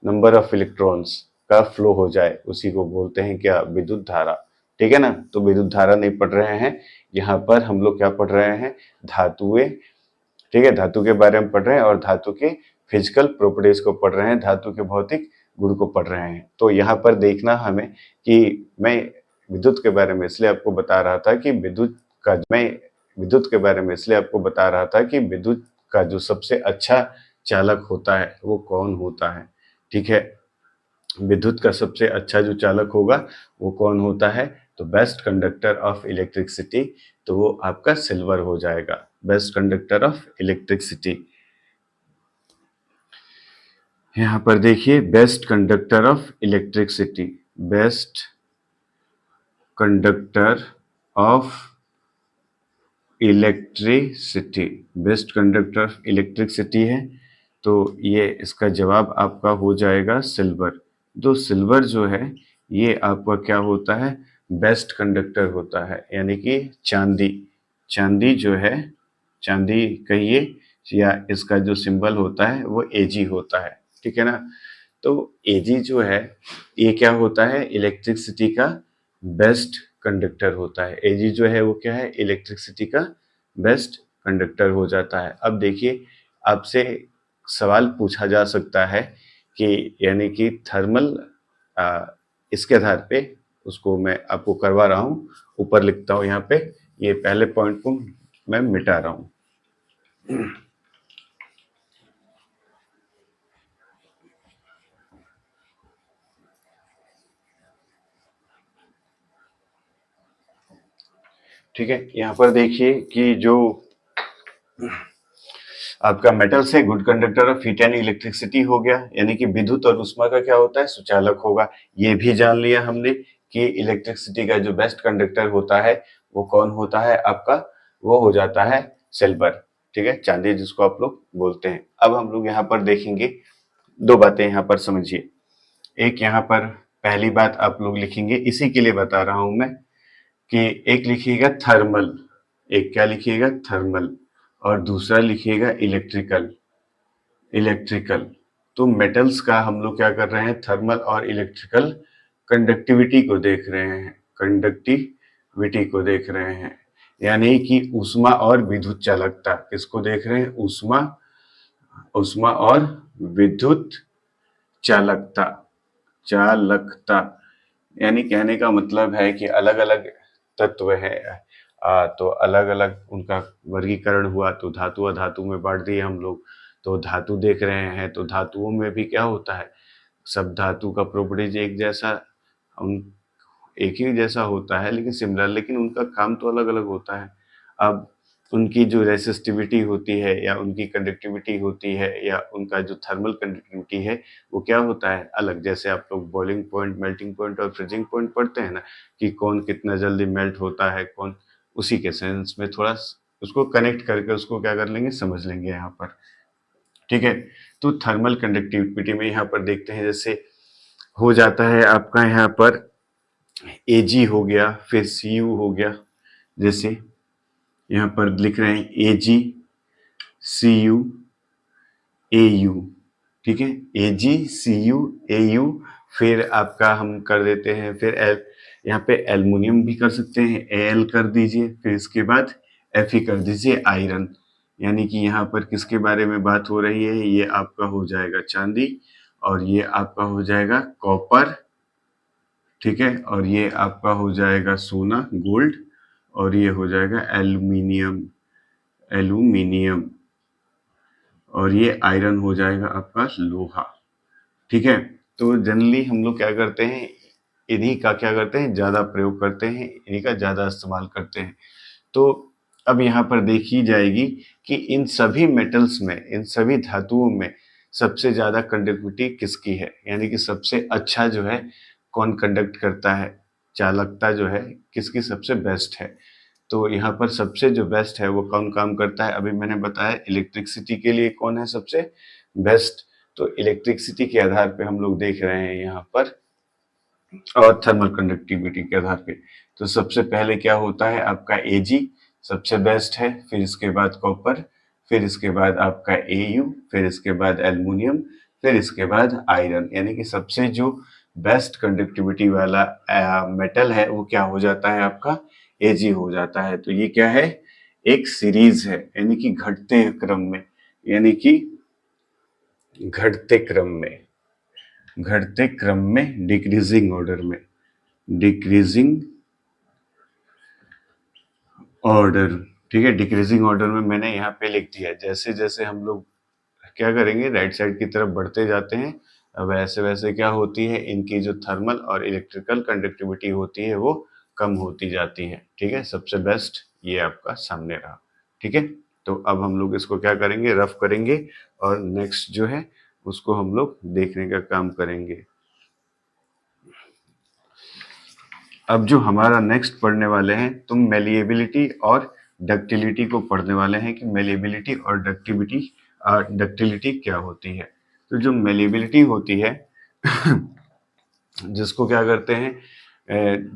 Speaker 1: नंबर ऑफ इलेक्ट्रॉन्स का फ्लो हो जाए उसी को बोलते हैं क्या, विद्युत धारा। ठीक है ना, तो विद्युत धारा नहीं पढ़ रहे हैं यहाँ पर, हम लोग क्या पढ़ रहे हैं, धातुएं। ठीक है, धातु के बारे में पढ़ रहे हैं और धातु के फिजिकल प्रॉपर्टीज को पढ़ रहे हैं, धातु के भौतिक गुण को पढ़ रहे हैं। तो यहाँ पर देखना हमें कि मैं विद्युत के बारे में इसलिए आपको बता रहा था कि विद्युत के बारे में इसलिए आपको बता रहा था कि विद्युत का जो सबसे अच्छा चालक होता है वो कौन होता है। ठीक है, विद्युत का सबसे अच्छा जो चालक होगा वो कौन होता है, तो बेस्ट कंडक्टर ऑफ इलेक्ट्रिसिटी, तो वो आपका सिल्वर हो जाएगा, बेस्ट कंडक्टर ऑफ इलेक्ट्रिसिटी। यहाँ पर देखिए, best conductor of electricity, best conductor of electricity, best conductor of electricity है, तो ये इसका जवाब आपका हो जाएगा सिल्वर। तो सिल्वर जो है ये आपका क्या होता है, बेस्ट कंडक्टर होता है, यानी कि चांदी, चांदी जो है, चांदी कहिए, या इसका जो सिंबल होता है वो एजी होता है। ठीक है ना, तो एजी जो है ये क्या होता है, इलेक्ट्रिसिटी का बेस्ट कंडक्टर होता है। एजी जो है वो क्या है, इलेक्ट्रिसिटी का बेस्ट कंडक्टर हो जाता है। अब देखिए, आपसे सवाल पूछा जा सकता है कि यानी कि थर्मल, इसके आधार पे उसको मैं आपको करवा रहा हूँ, ऊपर लिखता हूँ यहाँ पे, ये पहले पॉइंट को मैं मिटा रहा हूँ। ठीक है, यहाँ पर देखिए कि जो आपका मेटल से good conductor of heat and electricity हो गया, यानी कि विद्युत और ऊष्मा का क्या होता है, सुचालक होगा। ये भी जान लिया हमने कि इलेक्ट्रिसिटी का जो बेस्ट कंडक्टर होता है वो कौन होता है आपका, वो हो जाता है सिल्वर। ठीक है, चांदी जिसको आप लोग बोलते हैं। अब हम लोग यहाँ पर देखेंगे, दो बातें यहाँ पर समझिए। एक यहाँ पर पहली बात आप लोग लिखेंगे, इसी के लिए बता रहा हूं मैं, कि एक लिखिएगा थर्मल, एक क्या लिखिएगा, थर्मल, और दूसरा लिखिएगा इलेक्ट्रिकल, इलेक्ट्रिकल। तो मेटल्स का हम लोग क्या कर रहे हैं, थर्मल और इलेक्ट्रिकल कंडक्टिविटी को देख रहे हैं, कंडक्टिविटी को देख रहे हैं, यानी कि ऊष्मा और विद्युत चालकता, किसको देख रहे हैं, ऊष्मा, ऊष्मा और विद्युत चालकता, चालकता, यानी कहने का मतलब है कि अलग अलग तत्व है, तो अलग अलग उनका वर्गीकरण हुआ, तो धातु अधातु में बांट दिए हम लोग। तो धातु देख रहे हैं, तो धातुओं में भी क्या होता है, सब धातु का प्रॉपर्टीज एक जैसा, उन एक ही जैसा होता है लेकिन सिमिलर, लेकिन उनका काम तो अलग अलग होता है। अब उनकी जो रेसिस्टिविटी होती है या उनकी कंडक्टिविटी होती है या उनका जो थर्मल कंडक्टिविटी है वो क्या होता है, अलग। जैसे आप लोग बॉइलिंग पॉइंट, मेल्टिंग पॉइंट और फ्रीजिंग पॉइंट पढ़ते हैं ना, कि कौन कितना जल्दी मेल्ट होता है, कौन, उसी के सेंस में थोड़ा उसको कनेक्ट करके उसको क्या कर लेंगे, समझ लेंगे यहाँ पर। ठीक है, तो थर्मल कंडक्टिविटी में यहाँ पर देखते हैं, जैसे हो जाता है आपका यहाँ पर Ag हो गया, फिर Cu हो गया, जैसे यहाँ पर लिख रहे हैं Ag, Cu, Au। ठीक है, Ag, Cu, Au, फिर आपका हम कर देते हैं, फिर यहाँ पे एल्युमिनियम भी कर सकते हैं, Al कर दीजिए, फिर इसके बाद Fe कर दीजिए, आयरन। यानी कि यहाँ पर किसके बारे में बात हो रही है, ये आपका हो जाएगा चांदी, और ये आपका हो जाएगा कॉपर। ठीक है, और ये आपका हो जाएगा सोना, गोल्ड, और ये हो जाएगा एल्यूमिनियम, एल्यूमिनियम, और ये आयरन हो जाएगा आपका लोहा। ठीक है, तो जनरली हम लोग क्या करते हैं, इन्हीं का क्या करते हैं, ज़्यादा प्रयोग करते हैं, इन्हीं का ज़्यादा इस्तेमाल करते हैं। तो अब यहाँ पर देखी जाएगी कि इन सभी मेटल्स में, इन सभी धातुओं में सबसे ज़्यादा कंडक्टिविटी किसकी है, यानी कि सबसे अच्छा जो है कौन कंडक्ट करता है, चालकता जो है किसकी सबसे बेस्ट है। तो यहाँ पर सबसे जो बेस्ट है वो कौन काम करता है, अभी मैंने बताया इलेक्ट्रिसिटी के लिए कौन है सबसे बेस्ट। तो इलेक्ट्रिसिटी के आधार पे हम लोग देख रहे हैं यहाँ पर, और थर्मल कंडक्टिविटी के आधार पे। तो सबसे पहले क्या होता है आपका Ag सबसे बेस्ट है, फिर इसके बाद कॉपर, फिर इसके बाद आपका Au, फिर इसके बाद एल्युमिनियम, फिर इसके बाद आयरन। यानी कि सबसे जो बेस्ट कंडक्टिविटी वाला मेटल है वो क्या हो जाता है आपका Ag हो जाता है। तो ये क्या है, एक सीरीज है, यानी कि घटते क्रम में, यानी कि घटते क्रम में, घटते क्रम में, डिक्रीजिंग ऑर्डर में, डिक्रीजिंग ऑर्डर। ठीक है, डिक्रीजिंग ऑर्डर में मैंने यहाँ पे लिख दिया। जैसे जैसे हम लोग क्या करेंगे, राइट साइड की तरफ बढ़ते जाते हैं, वैसे वैसे क्या होती है, इनकी जो थर्मल और इलेक्ट्रिकल कंडक्टिविटी होती है वो कम होती जाती है। ठीक है, सबसे बेस्ट ये आपका सामने रहा। ठीक है, तो अब हम लोग इसको क्या करेंगे, रफ करेंगे, और नेक्स्ट जो है उसको हम लोग देखने का काम करेंगे। अब जो हमारा नेक्स्ट पढ़ने वाले हैं, तो मेलिएबिलिटी और डक्टिलिटी को पढ़ने वाले हैं कि मेलिएबिलिटी और डक्टिलिटी क्या होती है। तो जो मेलिएबिलिटी होती है जिसको क्या करते हैं,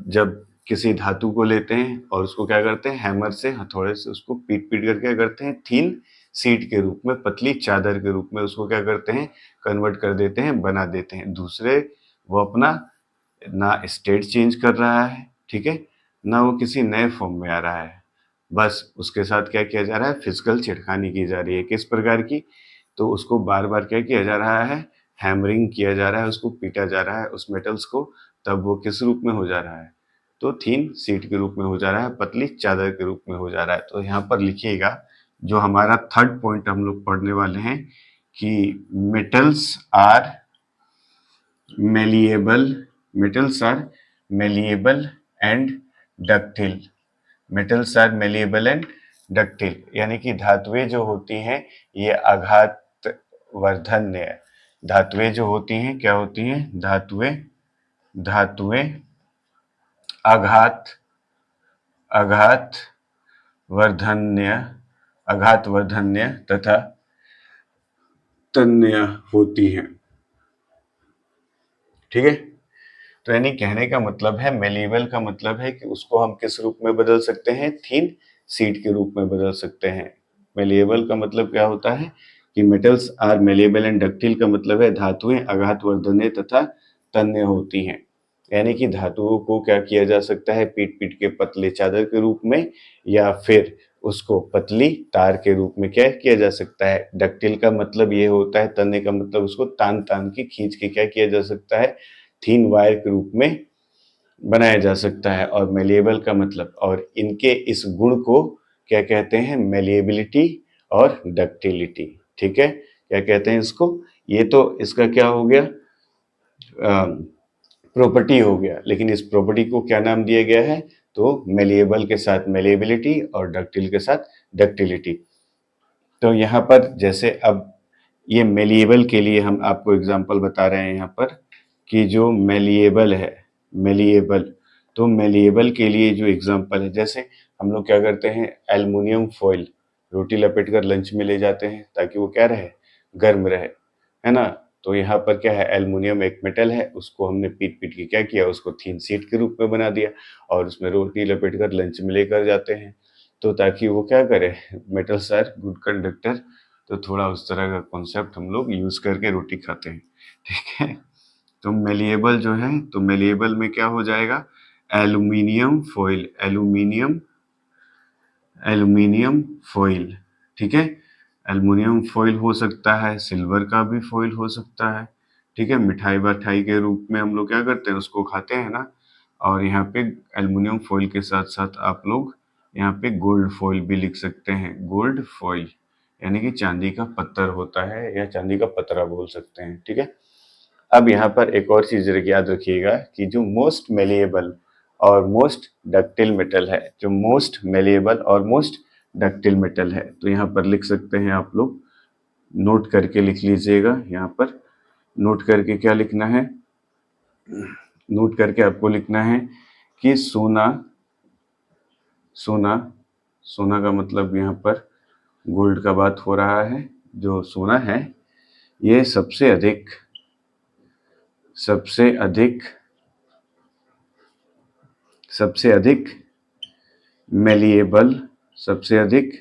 Speaker 1: जब किसी धातु को लेते हैं और उसको क्या करते हैं, हैमर से, हथौड़े से उसको पीट पीट कर क्या करते हैं, थीन सीट के रूप में, पतली चादर के रूप में उसको क्या करते हैं, कन्वर्ट कर देते हैं, बना देते हैं। दूसरे वो अपना ना स्टेट चेंज कर रहा है, ठीक है, ना वो किसी नए फॉर्म में आ रहा है, बस उसके साथ क्या किया जा रहा है, फिजिकल छेड़खानी की जा रही है। किस प्रकार की, तो उसको बार बार क्या किया जा रहा है, हैमरिंग किया जा रहा है, उसको पीटा जा रहा है उस मेटल्स को, तब वो किस रूप में हो जा रहा है, तो थीन सीट के रूप में हो जा रहा है, पतली चादर के रूप में हो जा रहा है। तो यहाँ पर लिखिएगा, जो हमारा थर्ड पॉइंट हम लोग पढ़ने वाले हैं कि metals are malleable, metals are malleable and ductile, metals are malleable and ductile, यानी कि धातुएं जो होती हैं ये आघात वर्धन्य, धातुएं जो होती हैं क्या होती हैं, धातुएं, धातुएं आघात, आघात वर्धन्य, आघात वर्धन्य तथा तन्य होती हैं। ठीक है, तो यानी कहने का मतलब है, मेलिएबल का मतलब है कि उसको हम किस रूप में बदल सकते हैं, थीन सीट के रूप में बदल सकते हैं। मेलिएबल का मतलब क्या होता है कि मेटल्स आर मेलिएबल एंड डक्टिल का मतलब है धातुएं आघात वर्धन्य तथा तन्य होती हैं। यानी कि धातुओं को क्या किया जा सकता है, पीट पीट के पतले चादर के रूप में, या फिर उसको पतली तार के रूप में क्या किया जा सकता है। डक्टिल का मतलब ये होता है, तन्य का मतलब उसको तान तान के खींच के क्या किया जा सकता है, थीन वायर के रूप में बनाया जा सकता है। और मेलिएबल का मतलब, और इनके इस गुण को क्या कहते हैं, मेलिएबिलिटी और डक्टिलिटी। ठीक है, क्या कहते हैं इसको, ये तो इसका क्या हो गया, प्रॉपर्टी हो गया, लेकिन इस प्रॉपर्टी को क्या नाम दिया गया है, तो मेलिएबल के साथ मेलिएबिलिटी और डक्टिल के साथ डक्टिलिटी। तो यहाँ पर जैसे अब ये मेलिएबल के लिए हम आपको एग्जांपल बता रहे हैं यहाँ पर कि जो मेलिएबल है, मेलिएबल, तो मेलिएबल के लिए जो एग्जांपल है, जैसे हम लोग क्या करते हैं, एल्युमिनियम फॉइल रोटी लपेट कर लंच में ले जाते हैं ताकि वो क्या रहे, गर्म रहे, है ना। तो यहाँ पर क्या है, एल्युमिनियम एक मेटल है, उसको हमने पीट पीट के क्या किया, उसको थीन शीट के रूप में बना दिया और उसमें रोटी लपेट कर लंच में लेकर जाते हैं, तो ताकि वो क्या करे, मेटल्स आर गुड कंडक्टर। तो थोड़ा उस तरह का कॉन्सेप्ट हम लोग यूज करके रोटी खाते हैं। ठीक है, तो मेलिएबल जो है, तो मेलिएबल में क्या हो जाएगा, aluminium foil, aluminium, aluminium foil. ठीक है, एल्युमिनियम फॉइल हो सकता है, सिल्वर का भी फॉइल हो सकता है। ठीक है, मिठाई वठाई के रूप में हम लोग क्या करते हैं, उसको खाते हैं ना। और यहाँ पे एल्युमिनियम फॉइल के साथ साथ आप लोग यहाँ पे गोल्ड फॉइल भी लिख सकते हैं, गोल्ड फॉइल, यानी कि चांदी का पत्थर होता है, या चांदी का पतरा बोल सकते हैं। ठीक है, अब यहाँ पर एक और चीज याद रखिएगा कि जो मोस्ट मेलिएबल और मोस्ट डक्टिल मेटल है, जो मोस्ट मेलिएबल और मोस्ट डक्टिल मेटल है, तो यहाँ पर लिख सकते हैं आप लोग, नोट करके लिख लीजिएगा। यहाँ पर नोट करके क्या लिखना है, नोट करके आपको लिखना है कि सोना, सोना, सोना का मतलब यहाँ पर गोल्ड का बात हो रहा है। जो सोना है ये सबसे अधिक मेलिएबल, सबसे अधिक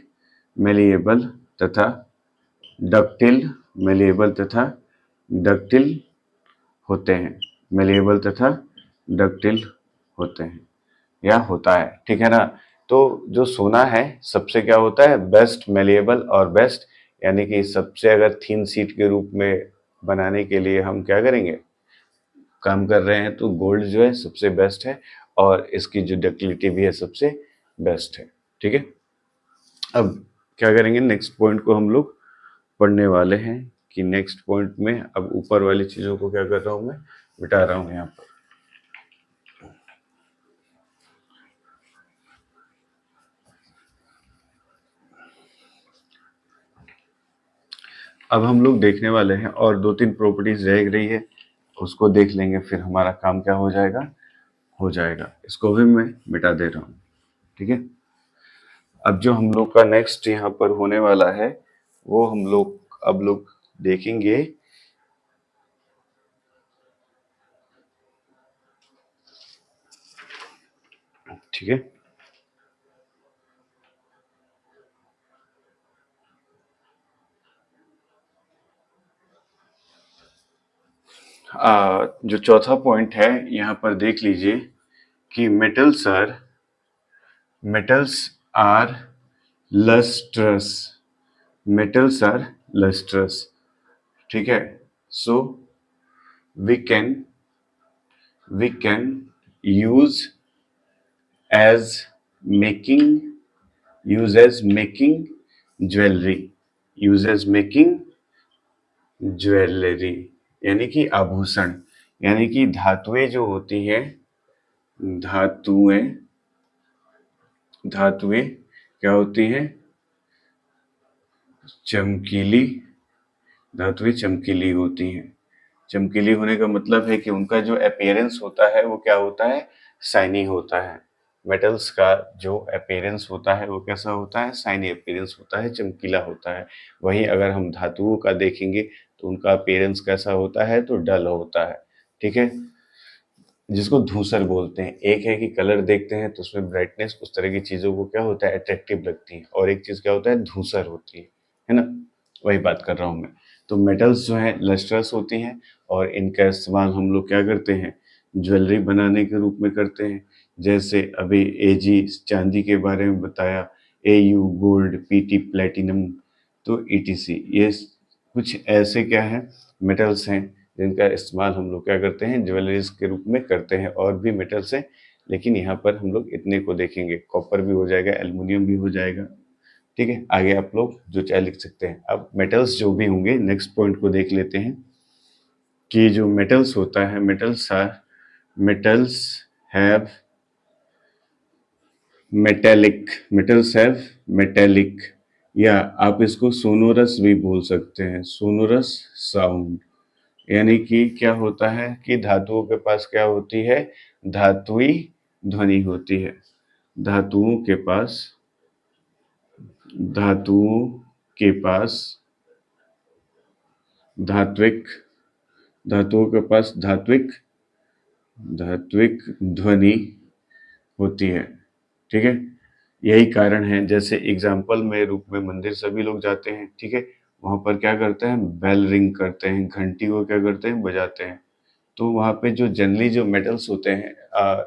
Speaker 1: मेलिएबल तथा डक्टिल, मेलिएबल तथा डक्टिल होते हैं, मेलिएबल तथा डक्टिल होते हैं या होता है, ठीक है ना। तो जो सोना है सबसे क्या होता है, बेस्ट मेलिएबल और बेस्ट, यानी कि सबसे अगर थीन शीट के रूप में बनाने के लिए हम क्या करेंगे, काम कर रहे हैं, तो गोल्ड जो है सबसे बेस्ट है और इसकी जो डक्टिलिटी भी है सबसे बेस्ट है, ठीक है। अब क्या करेंगे, नेक्स्ट पॉइंट को हम लोग पढ़ने वाले हैं कि नेक्स्ट पॉइंट में अब ऊपर वाली चीजों को क्या कर रहा हूं मैं, मिटा रहा हूं यहाँ पर। अब हम लोग देखने वाले हैं और 2-3 प्रॉपर्टीज रह रही है, उसको देख लेंगे, फिर हमारा काम क्या हो जाएगा। इसको भी मैं मिटा दे रहा हूँ, ठीक है। अब जो हम लोग का नेक्स्ट यहाँ पर होने वाला है वो हम लोग अब लोग देखेंगे ठीक है। जो चौथा पॉइंट है यहाँ पर देख लीजिए कि metals are lustrous, metals are lustrous, ठीक है। So we can use as making jewellery, यानी कि आभूषण, यानी कि धातुएं जो होती है, धातुएं क्या होती हैं, चमकीली, धातुएं चमकीली होती हैं। चमकीली होने का मतलब है कि उनका जो अपीयरेंस होता है वो क्या होता है, शाइनी होता है। मेटल्स का जो अपीयरेंस होता है वो कैसा होता है, शाइनी अपीयरेंस होता है, चमकीला होता है। वहीं अगर हम धातुओं का देखेंगे तो उनका अपीयरेंस कैसा होता है, तो डल होता है, ठीक है, जिसको धूसर बोलते हैं। एक है कि कलर देखते हैं तो उसमें ब्राइटनेस, उस तरह की चीजों को क्या होता है, अट्रैक्टिव लगती है, और एक चीज क्या होता है, धूसर होती है ना, वही बात कर रहा हूं मैं। तो मेटल्स जो है लस्ट्रस होती हैं और इनका इस्तेमाल हम लोग क्या करते हैं, ज्वेलरी बनाने के रूप में करते हैं। जैसे अभी एजी चांदी के बारे में बताया, एयू गोल्ड, पीटी प्लेटिनम, तो ईटीसी, ये कुछ ऐसे क्या है, मेटल्स हैं जिनका इस्तेमाल हम लोग क्या करते हैं, ज्वेलरीज के रूप में करते हैं। और भी मेटल्स हैं लेकिन यहाँ पर हम लोग इतने को देखेंगे, कॉपर भी हो जाएगा, एल्युमिनियम भी हो जाएगा, ठीक है। आगे आप लोग जो चाहे लिख सकते हैं। अब मेटल्स जो भी होंगे, नेक्स्ट पॉइंट को देख लेते हैं कि जो मेटल्स होता है, मेटल्स हैव मेटेलिक, या आप इसको सोनोरस भी बोल सकते हैं, सोनोरस साउंड, यानी कि क्या होता है कि धातुओं के पास क्या होती है, धातुई ध्वनि होती है। धातुओं के पास धात्विक धातुओं के पास धात्विक ध्वनि होती है, ठीक है। यही कारण है, जैसे एग्जाम्पल में रूप में मंदिर सभी लोग जाते हैं, ठीक है, वहां पर क्या करते हैं, बेल रिंग करते हैं, घंटी को क्या करते हैं, बजाते हैं। तो वहाँ पे जो जनरली जो मेटल्स होते हैं,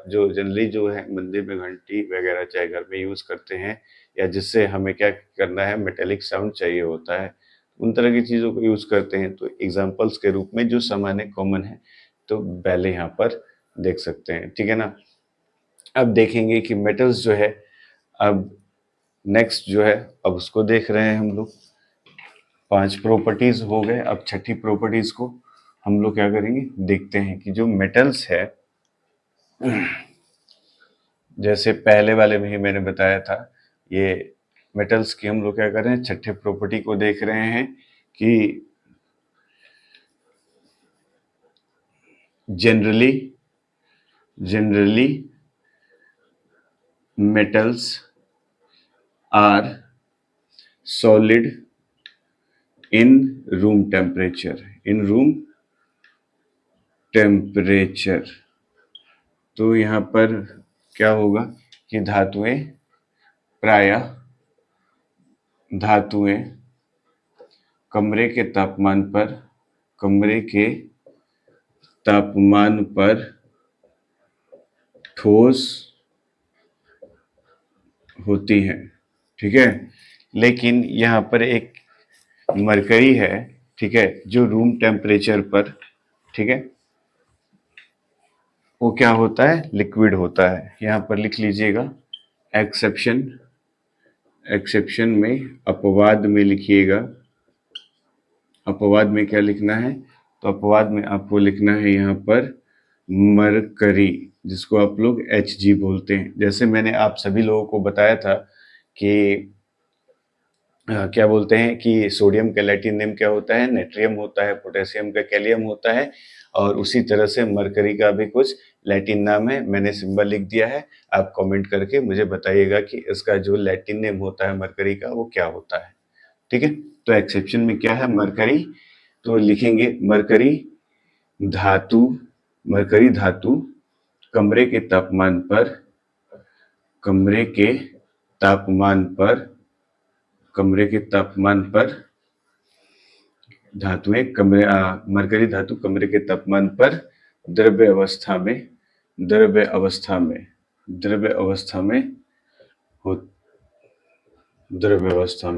Speaker 1: जो जनरली जो है मंदिर में घंटी वगैरह चाहे घर में यूज करते हैं, या जिससे हमें क्या करना है, मेटेलिक साउंड चाहिए होता है, उन तरह की चीजों को यूज करते हैं। तो एग्जाम्पल्स के रूप में जो सामान्य कॉमन है, तो पहले यहाँ पर देख सकते हैं, ठीक है ना। अब देखेंगे कि मेटल्स जो है, अब नेक्स्ट जो है, अब उसको देख रहे हैं हम लोग। 5 प्रॉपर्टीज हो गए, अब छठी प्रॉपर्टीज को हम लोग क्या करेंगे, देखते हैं कि जो मेटल्स है, जैसे पहले वाले में ही मैंने बताया था, ये मेटल्स की हम लोग क्या कर रहे हैं, छठे प्रॉपर्टी को देख रहे हैं कि generally metals are solid in room temperature, तो यहाँ पर क्या होगा कि धातुएं कमरे के तापमान पर ठोस होती हैं, ठीक है। लेकिन यहाँ पर एक मरकरी है, ठीक है, जो रूम टेम्परेचर पर, ठीक है, वो क्या होता है, लिक्विड होता है। यहाँ पर लिख लीजिएगा एक्सेप्शन में, अपवाद में लिखिएगा। अपवाद में क्या लिखना है, तो अपवाद में आपको लिखना है यहाँ पर मरकरी, जिसको आप लोग Hg बोलते हैं। जैसे मैंने आप सभी लोगों को बताया था कि क्या बोलते हैं कि सोडियम का लैटिन नेम क्या होता है, नेट्रियम होता है, पोटेशियम का कैलियम होता है, और उसी तरह से मरकरी का भी कुछ लैटिन नाम है। मैंने सिंबल लिख दिया है, आप कमेंट करके मुझे बताइएगा कि इसका जो लैटिन नेम होता है मरकरी का, वो क्या होता है, ठीक है। तो एक्सेप्शन में क्या है, मरकरी, तो लिखेंगे मरकरी धातु कमरे के तापमान पर मरकरी धातु कमरे के तापमान पर द्रव्य अवस्था में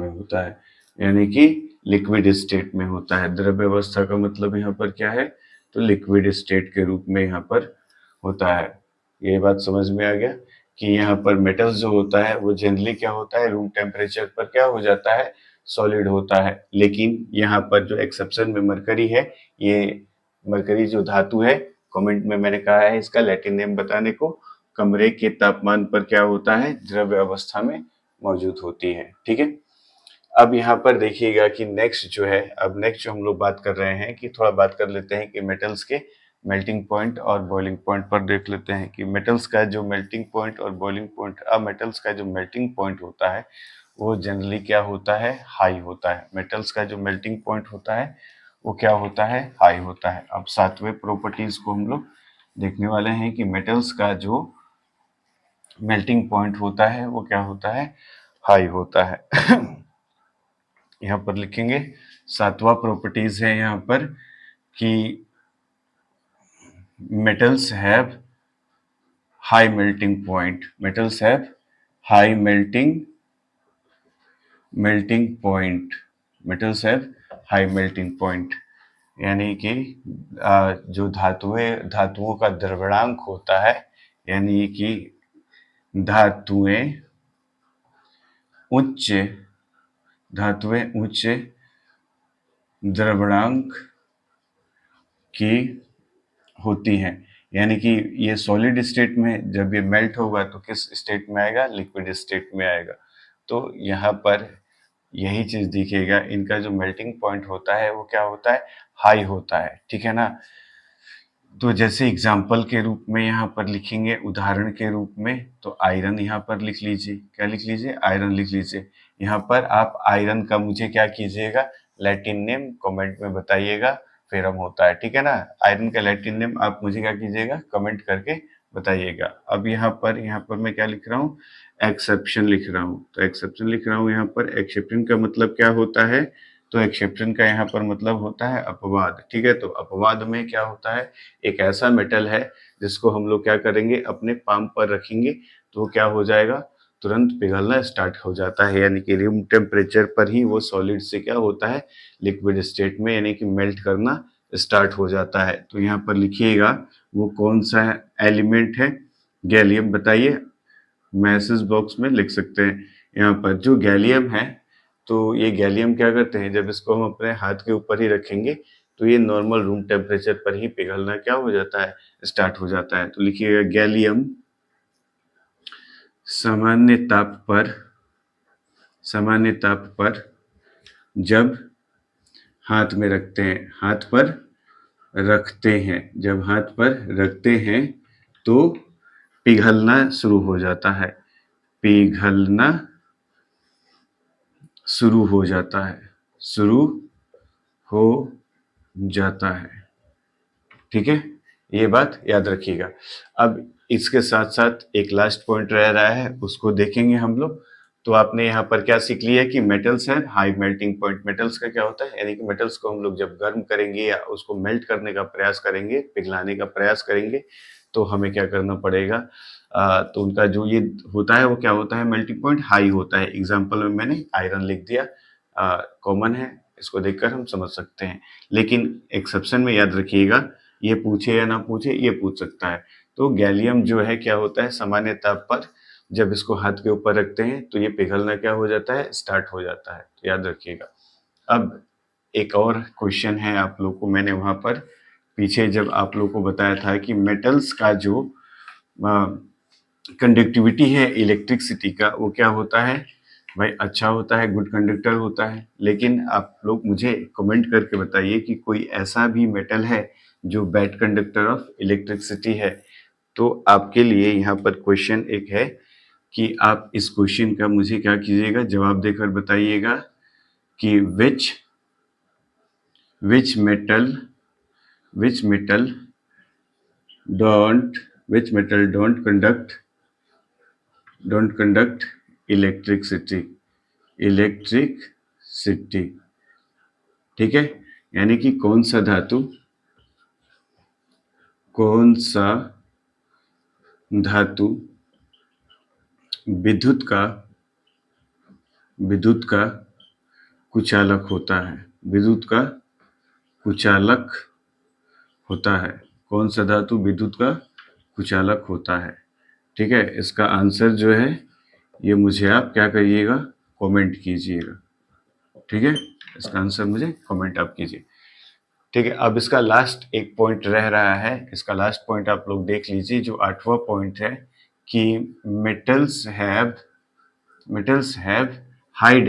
Speaker 1: होता है, यानी कि लिक्विड स्टेट में होता है। द्रव्य अवस्था का मतलब यहाँ पर क्या है, तो लिक्विड स्टेट के रूप में यहाँ पर होता है। ये बात समझ में आ गया कि यहाँ पर मेटल्स जो होता है वो जनरली क्या होता है, रूम टेम्परेचर पर क्या हो जाता है, सॉलिड होता है। लेकिन यहाँ पर जो एक्सेप्शन में मरकरी है, ये मरकरी जो धातु है, कमेंट में मैंने कहा है इसका लैटिन नेम बताने को, कमरे के तापमान पर क्या होता है, द्रव्य अवस्था में मौजूद होती है, ठीक है। अब यहाँ पर देखिएगा कि नेक्स्ट जो हम लोग बात कर रहे हैं कि थोड़ा बात कर लेते हैं कि मेटल्स के मेल्टिंग पॉइंट और बॉइलिंग पॉइंट पर देख लेते हैं कि मेटल्स का जो मेल्टिंग पॉइंट और बॉइलिंग पॉइंट, मेटल्स का जो मेल्टिंग पॉइंट होता है वो जनरली क्या होता है, हाई होता है। मेटल्स का जो मेल्टिंग पॉइंट होता है वो क्या होता है, हाई होता है। अब सातवें प्रॉपर्टीज को हम लोग देखने वाले हैं कि मेटल्स का जो मेल्टिंग पॉइंट होता है वो क्या होता है, हाई होता है। यहाँ पर लिखेंगे, सातवां प्रॉपर्टीज है यहाँ पर कि metals have high melting point, यानी कि जो धातुओं का द्रव्यणांक होता है, यानी कि धातुएं उच्च द्रव्यणांक की होती हैं। यानी कि ये सॉलिड स्टेट में जब ये मेल्ट होगा तो किस स्टेट में आएगा, लिक्विड स्टेट में आएगा। तो यहाँ पर यही चीज दिखेगा, इनका जो मेल्टिंग पॉइंट होता है वो क्या होता है, हाई होता है, ठीक है ना। तो जैसे एग्जाम्पल के रूप में यहाँ पर लिखेंगे, उदाहरण के रूप में, तो आयरन यहाँ पर लिख लीजिए, क्या लिख लीजिए, आयरन लिख लीजिए। यहाँ पर आप आयरन का मुझे क्या कीजिएगा, लैटिन नेम कमेंट में बताइएगा, फेरम होता है, ठीक है ना। आयरन का लैटिन नेम आप मुझे क्या कीजिएगा, कमेंट करके बताइएगा। अब यहाँ पर मैं क्या लिख रहा हूँ, एक्सेप्शन लिख रहा हूँ। तो एक्सेप्शन लिख रहा हूँ यहाँ पर, एक्सेप्शन का मतलब क्या होता है, तो एक्सेप्शन का यहाँ पर मतलब होता है अपवाद, ठीक है। तो अपवाद में क्या होता है, एक ऐसा मेटल है जिसको हम लोग क्या करेंगे, अपने पाम पर रखेंगे तो वो क्या हो जाएगा, तुरंत पिघलना स्टार्ट हो जाता है, यानी कि रूम टेम्परेचर पर ही वो सॉलिड से क्या होता है, लिक्विड स्टेट में, यानी कि मेल्ट करना स्टार्ट हो जाता है। तो यहाँ पर लिखिएगा वो कौन सा एलिमेंट है, गैलियम। बताइए, मैसेज बॉक्स में लिख सकते हैं। यहाँ पर जो गैलियम है, तो ये गैलियम क्या करते हैं, जब इसको हम अपने हाथ के ऊपर ही रखेंगे तो ये नॉर्मल रूम टेम्परेचर पर ही पिघलना क्या हो जाता है, स्टार्ट हो जाता है। तो लिखिएगा गैलियम सामान्य ताप पर जब हाथ में रखते हैं, जब हाथ पर रखते हैं तो पिघलना शुरू हो जाता है, पिघलना शुरू हो जाता है। ठीक है, ये बात याद रखिएगा। अब इसके साथ साथ एक लास्ट पॉइंट रह रहा है, उसको देखेंगे हम लोग। तो आपने यहाँ पर क्या सीख लिया कि मेटल्स है हाई मेल्टिंग पॉइंट। मेटल्स का क्या होता है, यानी कि मेटल्स को हम लोग जब गर्म करेंगे या उसको मेल्ट करने का प्रयास करेंगे, पिघलाने का प्रयास करेंगे, तो हमें क्या करना पड़ेगा, तो उनका जो ये होता है वो क्या होता है, मेल्टिंग पॉइंट हाई होता है। एग्जाम्पल में मैंने आयरन लिख दिया, कॉमन है, इसको देखकर हम समझ सकते हैं। लेकिन एक्सेप्शन में याद रखिएगा, ये पूछे या ना पूछे, ये पूछ सकता है। तो गैलियम जो है क्या होता है, सामान्य ताप पर जब इसको हाथ के ऊपर रखते हैं तो ये पिघलना क्या हो जाता है, स्टार्ट हो जाता है। तो याद रखिएगा। अब एक और क्वेश्चन है आप लोग को, मैंने वहां पर पीछे जब आप लोग को बताया था कि मेटल्स का जो कंडक्टिविटी है इलेक्ट्रिसिटी का, वो क्या होता है भाई, अच्छा होता है, गुड कंडक्टर होता है। लेकिन आप लोग मुझे कमेंट करके बताइए कि कोई ऐसा भी मेटल है जो बैड कंडक्टर ऑफ इलेक्ट्रिसिटी है। तो आपके लिए यहाँ पर क्वेश्चन एक है कि आप इस क्वेश्चन का मुझे क्या कीजिएगा, जवाब देकर बताइएगा कि which metal don't conduct electricity। ठीक है, यानी कि कौन सा धातु विद्युत का कुचालक होता है। कौन सा धातु विद्युत का कुचालक होता है। ठीक है, इसका आंसर जो है ये मुझे आप क्या करिएगा, कमेंट कीजिएगा। ठीक है, इसका आंसर मुझे कमेंट आप कीजिए। ठीक है, अब इसका लास्ट एक पॉइंट रह रहा है, इसका लास्ट पॉइंट आप लोग देख लीजिए, जो 8वां पॉइंट है कि मेटल्स हैव हाई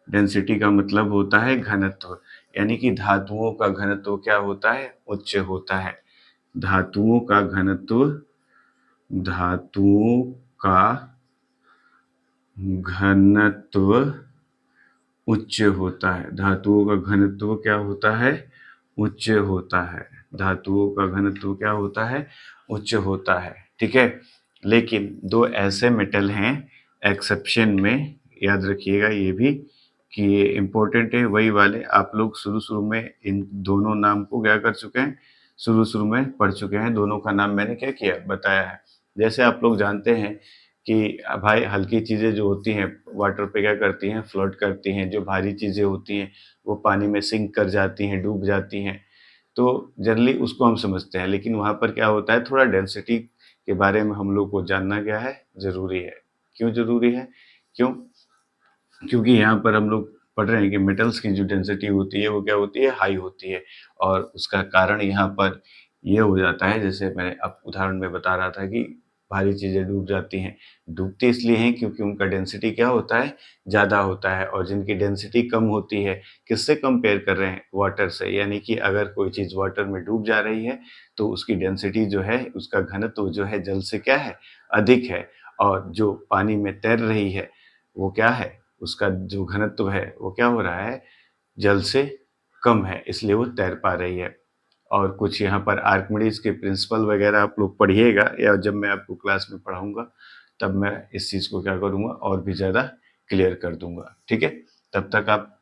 Speaker 1: डेंसिटी का मतलब होता है घनत्व, यानी कि धातुओं का घनत्व क्या होता है, उच्च होता है। धातुओं का घनत्व उच्च होता है। धातुओं का घनत्व क्या होता है, उच्च होता है। धातुओं का घनत्व क्या होता है, उच्च होता है। ठीक है, लेकिन दो ऐसे मेटल हैं एक्सेप्शन में, याद रखिएगा ये भी कि ये इम्पोर्टेंट है। वही वाले आप लोग शुरू में इन दोनों नाम को क्या कर चुके हैं, शुरू में पढ़ चुके हैं। दोनों का नाम मैंने क्या किया, बताया है। जैसे आप लोग जानते हैं कि भाई हल्की चीज़ें जो होती हैं वाटर पे क्या करती हैं, फ्लोट करती हैं। जो भारी चीज़ें होती हैं वो पानी में सिंक कर जाती हैं, डूब जाती हैं। तो जनरली उसको हम समझते हैं, लेकिन वहाँ पर क्या होता है, थोड़ा डेंसिटी के बारे में हम लोग को जानना क्या है, ज़रूरी है। क्यों ज़रूरी है, क्योंकि यहाँ पर हम लोग पढ़ रहे हैं कि मेटल्स की जो डेंसिटी होती है वो क्या होती है, हाई होती है। और उसका कारण यहाँ पर ये हो जाता है, जैसे मैं अब उदाहरण में बता रहा था कि भारी चीज़ें डूब जाती हैं। डूबती इसलिए हैं क्योंकि उनका डेंसिटी क्या होता है, ज़्यादा होता है। और जिनकी डेंसिटी कम होती है, किससे कंपेयर कर रहे हैं, वाटर से। यानी कि अगर कोई चीज़ वाटर में डूब जा रही है तो उसकी डेंसिटी जो है, उसका घनत्व जो है, जल से क्या है, अधिक है। और जो पानी में तैर रही है वो क्या है, उसका जो घनत्व है वो क्या हो रहा है, जल से कम है, इसलिए वो तैर पा रही है। और कुछ यहाँ पर आर्किमिडीज के प्रिंसिपल वगैरह आप लोग पढ़िएगा, या जब मैं आपको क्लास में पढ़ाऊंगा तब मैं इस चीज़ को क्या करूँगा, और भी ज़्यादा क्लियर कर दूंगा। ठीक है, तब तक आप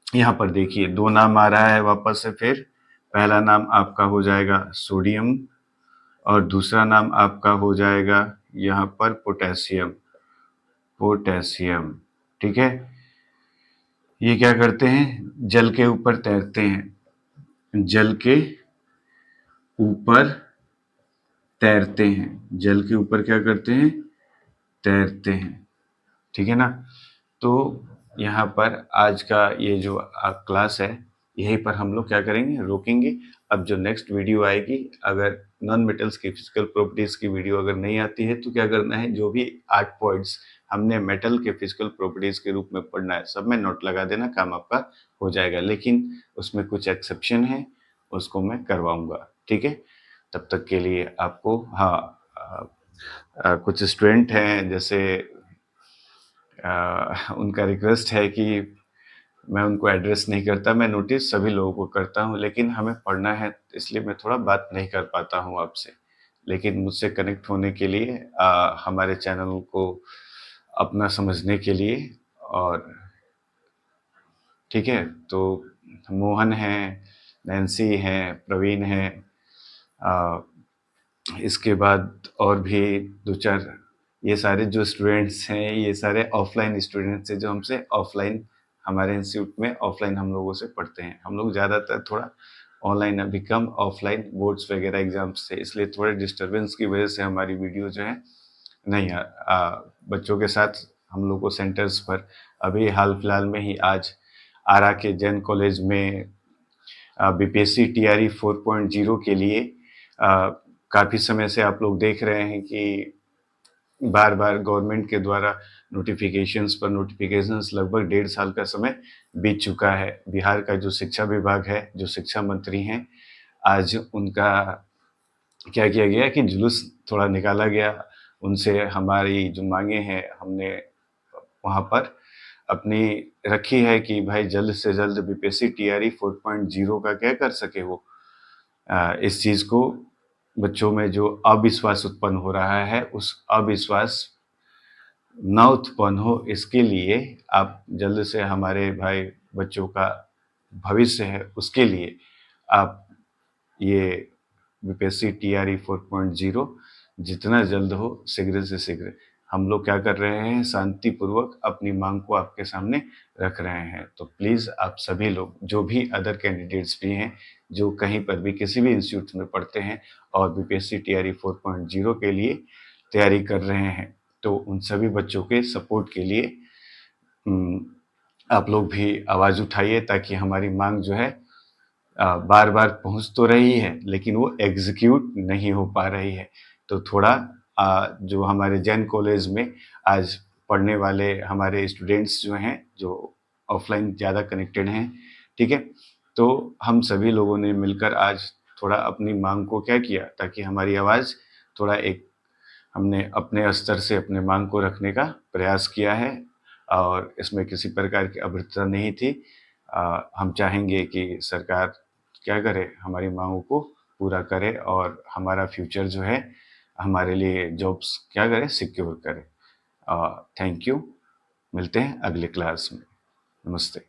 Speaker 1: यहाँ पर देखिए, दो नाम आ रहा है वापस से फिर। पहला नाम आपका हो जाएगा सोडियम और दूसरा नाम आपका हो जाएगा यहाँ पर पोटेशियम। ठीक है, ये क्या करते हैं, जल के ऊपर तैरते हैं। जल के ऊपर क्या करते हैं, तैरते हैं। ठीक है ना। तो यहाँ पर आज का ये जो क्लास है यहीं पर हम लोग क्या करेंगे, रोकेंगे। अब जो नेक्स्ट वीडियो आएगी, अगर नॉन मेटल्स की फिजिकल प्रॉपर्टीज की वीडियो अगर नहीं आती है तो क्या करना है, जो भी 8 पॉइंट्स हमने मेटल के फिजिकल प्रॉपर्टीज के रूप में पढ़ना है सब में नोट लगा देना, काम आपका हो जाएगा। लेकिन उसमें कुछ एक्सेप्शन है, उसको मैं करवाऊंगा, ठीक है। तब तक के लिए आपको, हाँ, कुछ स्टूडेंट हैं जैसे उनका रिक्वेस्ट है कि मैं उनको एड्रेस नहीं करता, मैं नोटिस सभी लोगों को करता हूँ, लेकिन हमें पढ़ना है इसलिए मैं थोड़ा बात नहीं कर पाता हूँ आपसे। लेकिन मुझसे कनेक्ट होने के लिए, हमारे चैनल को अपना समझने के लिए, और ठीक है, तो मोहन है, नैन्सी है, प्रवीण है, इसके बाद और भी दो चार, ये सारे जो स्टूडेंट्स हैं ये सारे ऑफलाइन स्टूडेंट्स हैं जो हमसे ऑफलाइन, हमारे इंस्टीट्यूट में ऑफलाइन हम लोगों से पढ़ते हैं। हम लोग ज़्यादातर थोड़ा ऑनलाइन, अभी कम ऑफलाइन, बोर्ड्स वगैरह एग्जाम्स से, इसलिए थोड़े डिस्टर्बेंस की वजह से हमारी वीडियो जो है नहीं बच्चों के साथ हम लोग को सेंटर्स पर, अभी हाल फिलहाल में ही आज आरा के जैन कॉलेज में बीपीएससी टीआरई 4.0 के लिए काफ़ी समय से आप लोग देख रहे हैं कि बार बार गवर्नमेंट के द्वारा नोटिफिकेशंस लगभग 1.5 साल का समय बीत चुका है। बिहार का जो शिक्षा विभाग है, जो शिक्षा मंत्री हैं, आज उनका क्या किया गया कि जुलूस थोड़ा निकाला गया। उनसे हमारी जो मांगे हैं हमने वहाँ पर अपनी रखी है कि भाई जल्द से जल्द बीपीएससी टीआरई 4.0 का क्या कर सके वो, इस चीज़ को, बच्चों में जो अविश्वास उत्पन्न हो रहा है उस अविश्वास न उत्पन्न हो, इसके लिए आप जल्द से, हमारे भाई बच्चों का भविष्य है उसके लिए आप ये बीपीएससी टीआरई 4.0 जितना जल्द हो, शीघ्र से शीघ्र, हम लोग क्या कर रहे हैं, शांतिपूर्वक अपनी मांग को आपके सामने रख रहे हैं। तो प्लीज़ आप सभी लोग, जो भी अदर कैंडिडेट्स भी हैं, जो कहीं पर भी किसी भी इंस्टीट्यूट में पढ़ते हैं और बीपीएससी टीआरई 4.0 के लिए तैयारी कर रहे हैं, तो उन सभी बच्चों के सपोर्ट के लिए आप लोग भी आवाज़ उठाइए, ताकि हमारी मांग जो है बार बार पहुंच तो रही है लेकिन वो एग्जीक्यूट नहीं हो पा रही है। तो थोड़ा जो हमारे जैन कॉलेज में आज पढ़ने वाले हमारे स्टूडेंट्स जो हैं, जो ऑफलाइन ज़्यादा कनेक्टेड हैं, ठीक है, तो हम सभी लोगों ने मिलकर आज थोड़ा अपनी मांग को क्या किया, ताकि हमारी आवाज़ थोड़ा एक, हमने अपने स्तर से अपने मांग को रखने का प्रयास किया है, और इसमें किसी प्रकार की अभद्रता नहीं थी। हम चाहेंगे कि सरकार क्या करे, हमारी मांगों को पूरा करे और हमारा फ्यूचर जो है, हमारे लिए जॉब्स क्या करे, सिक्योर करे। थैंक यू, मिलते हैं अगले क्लास में। नमस्ते।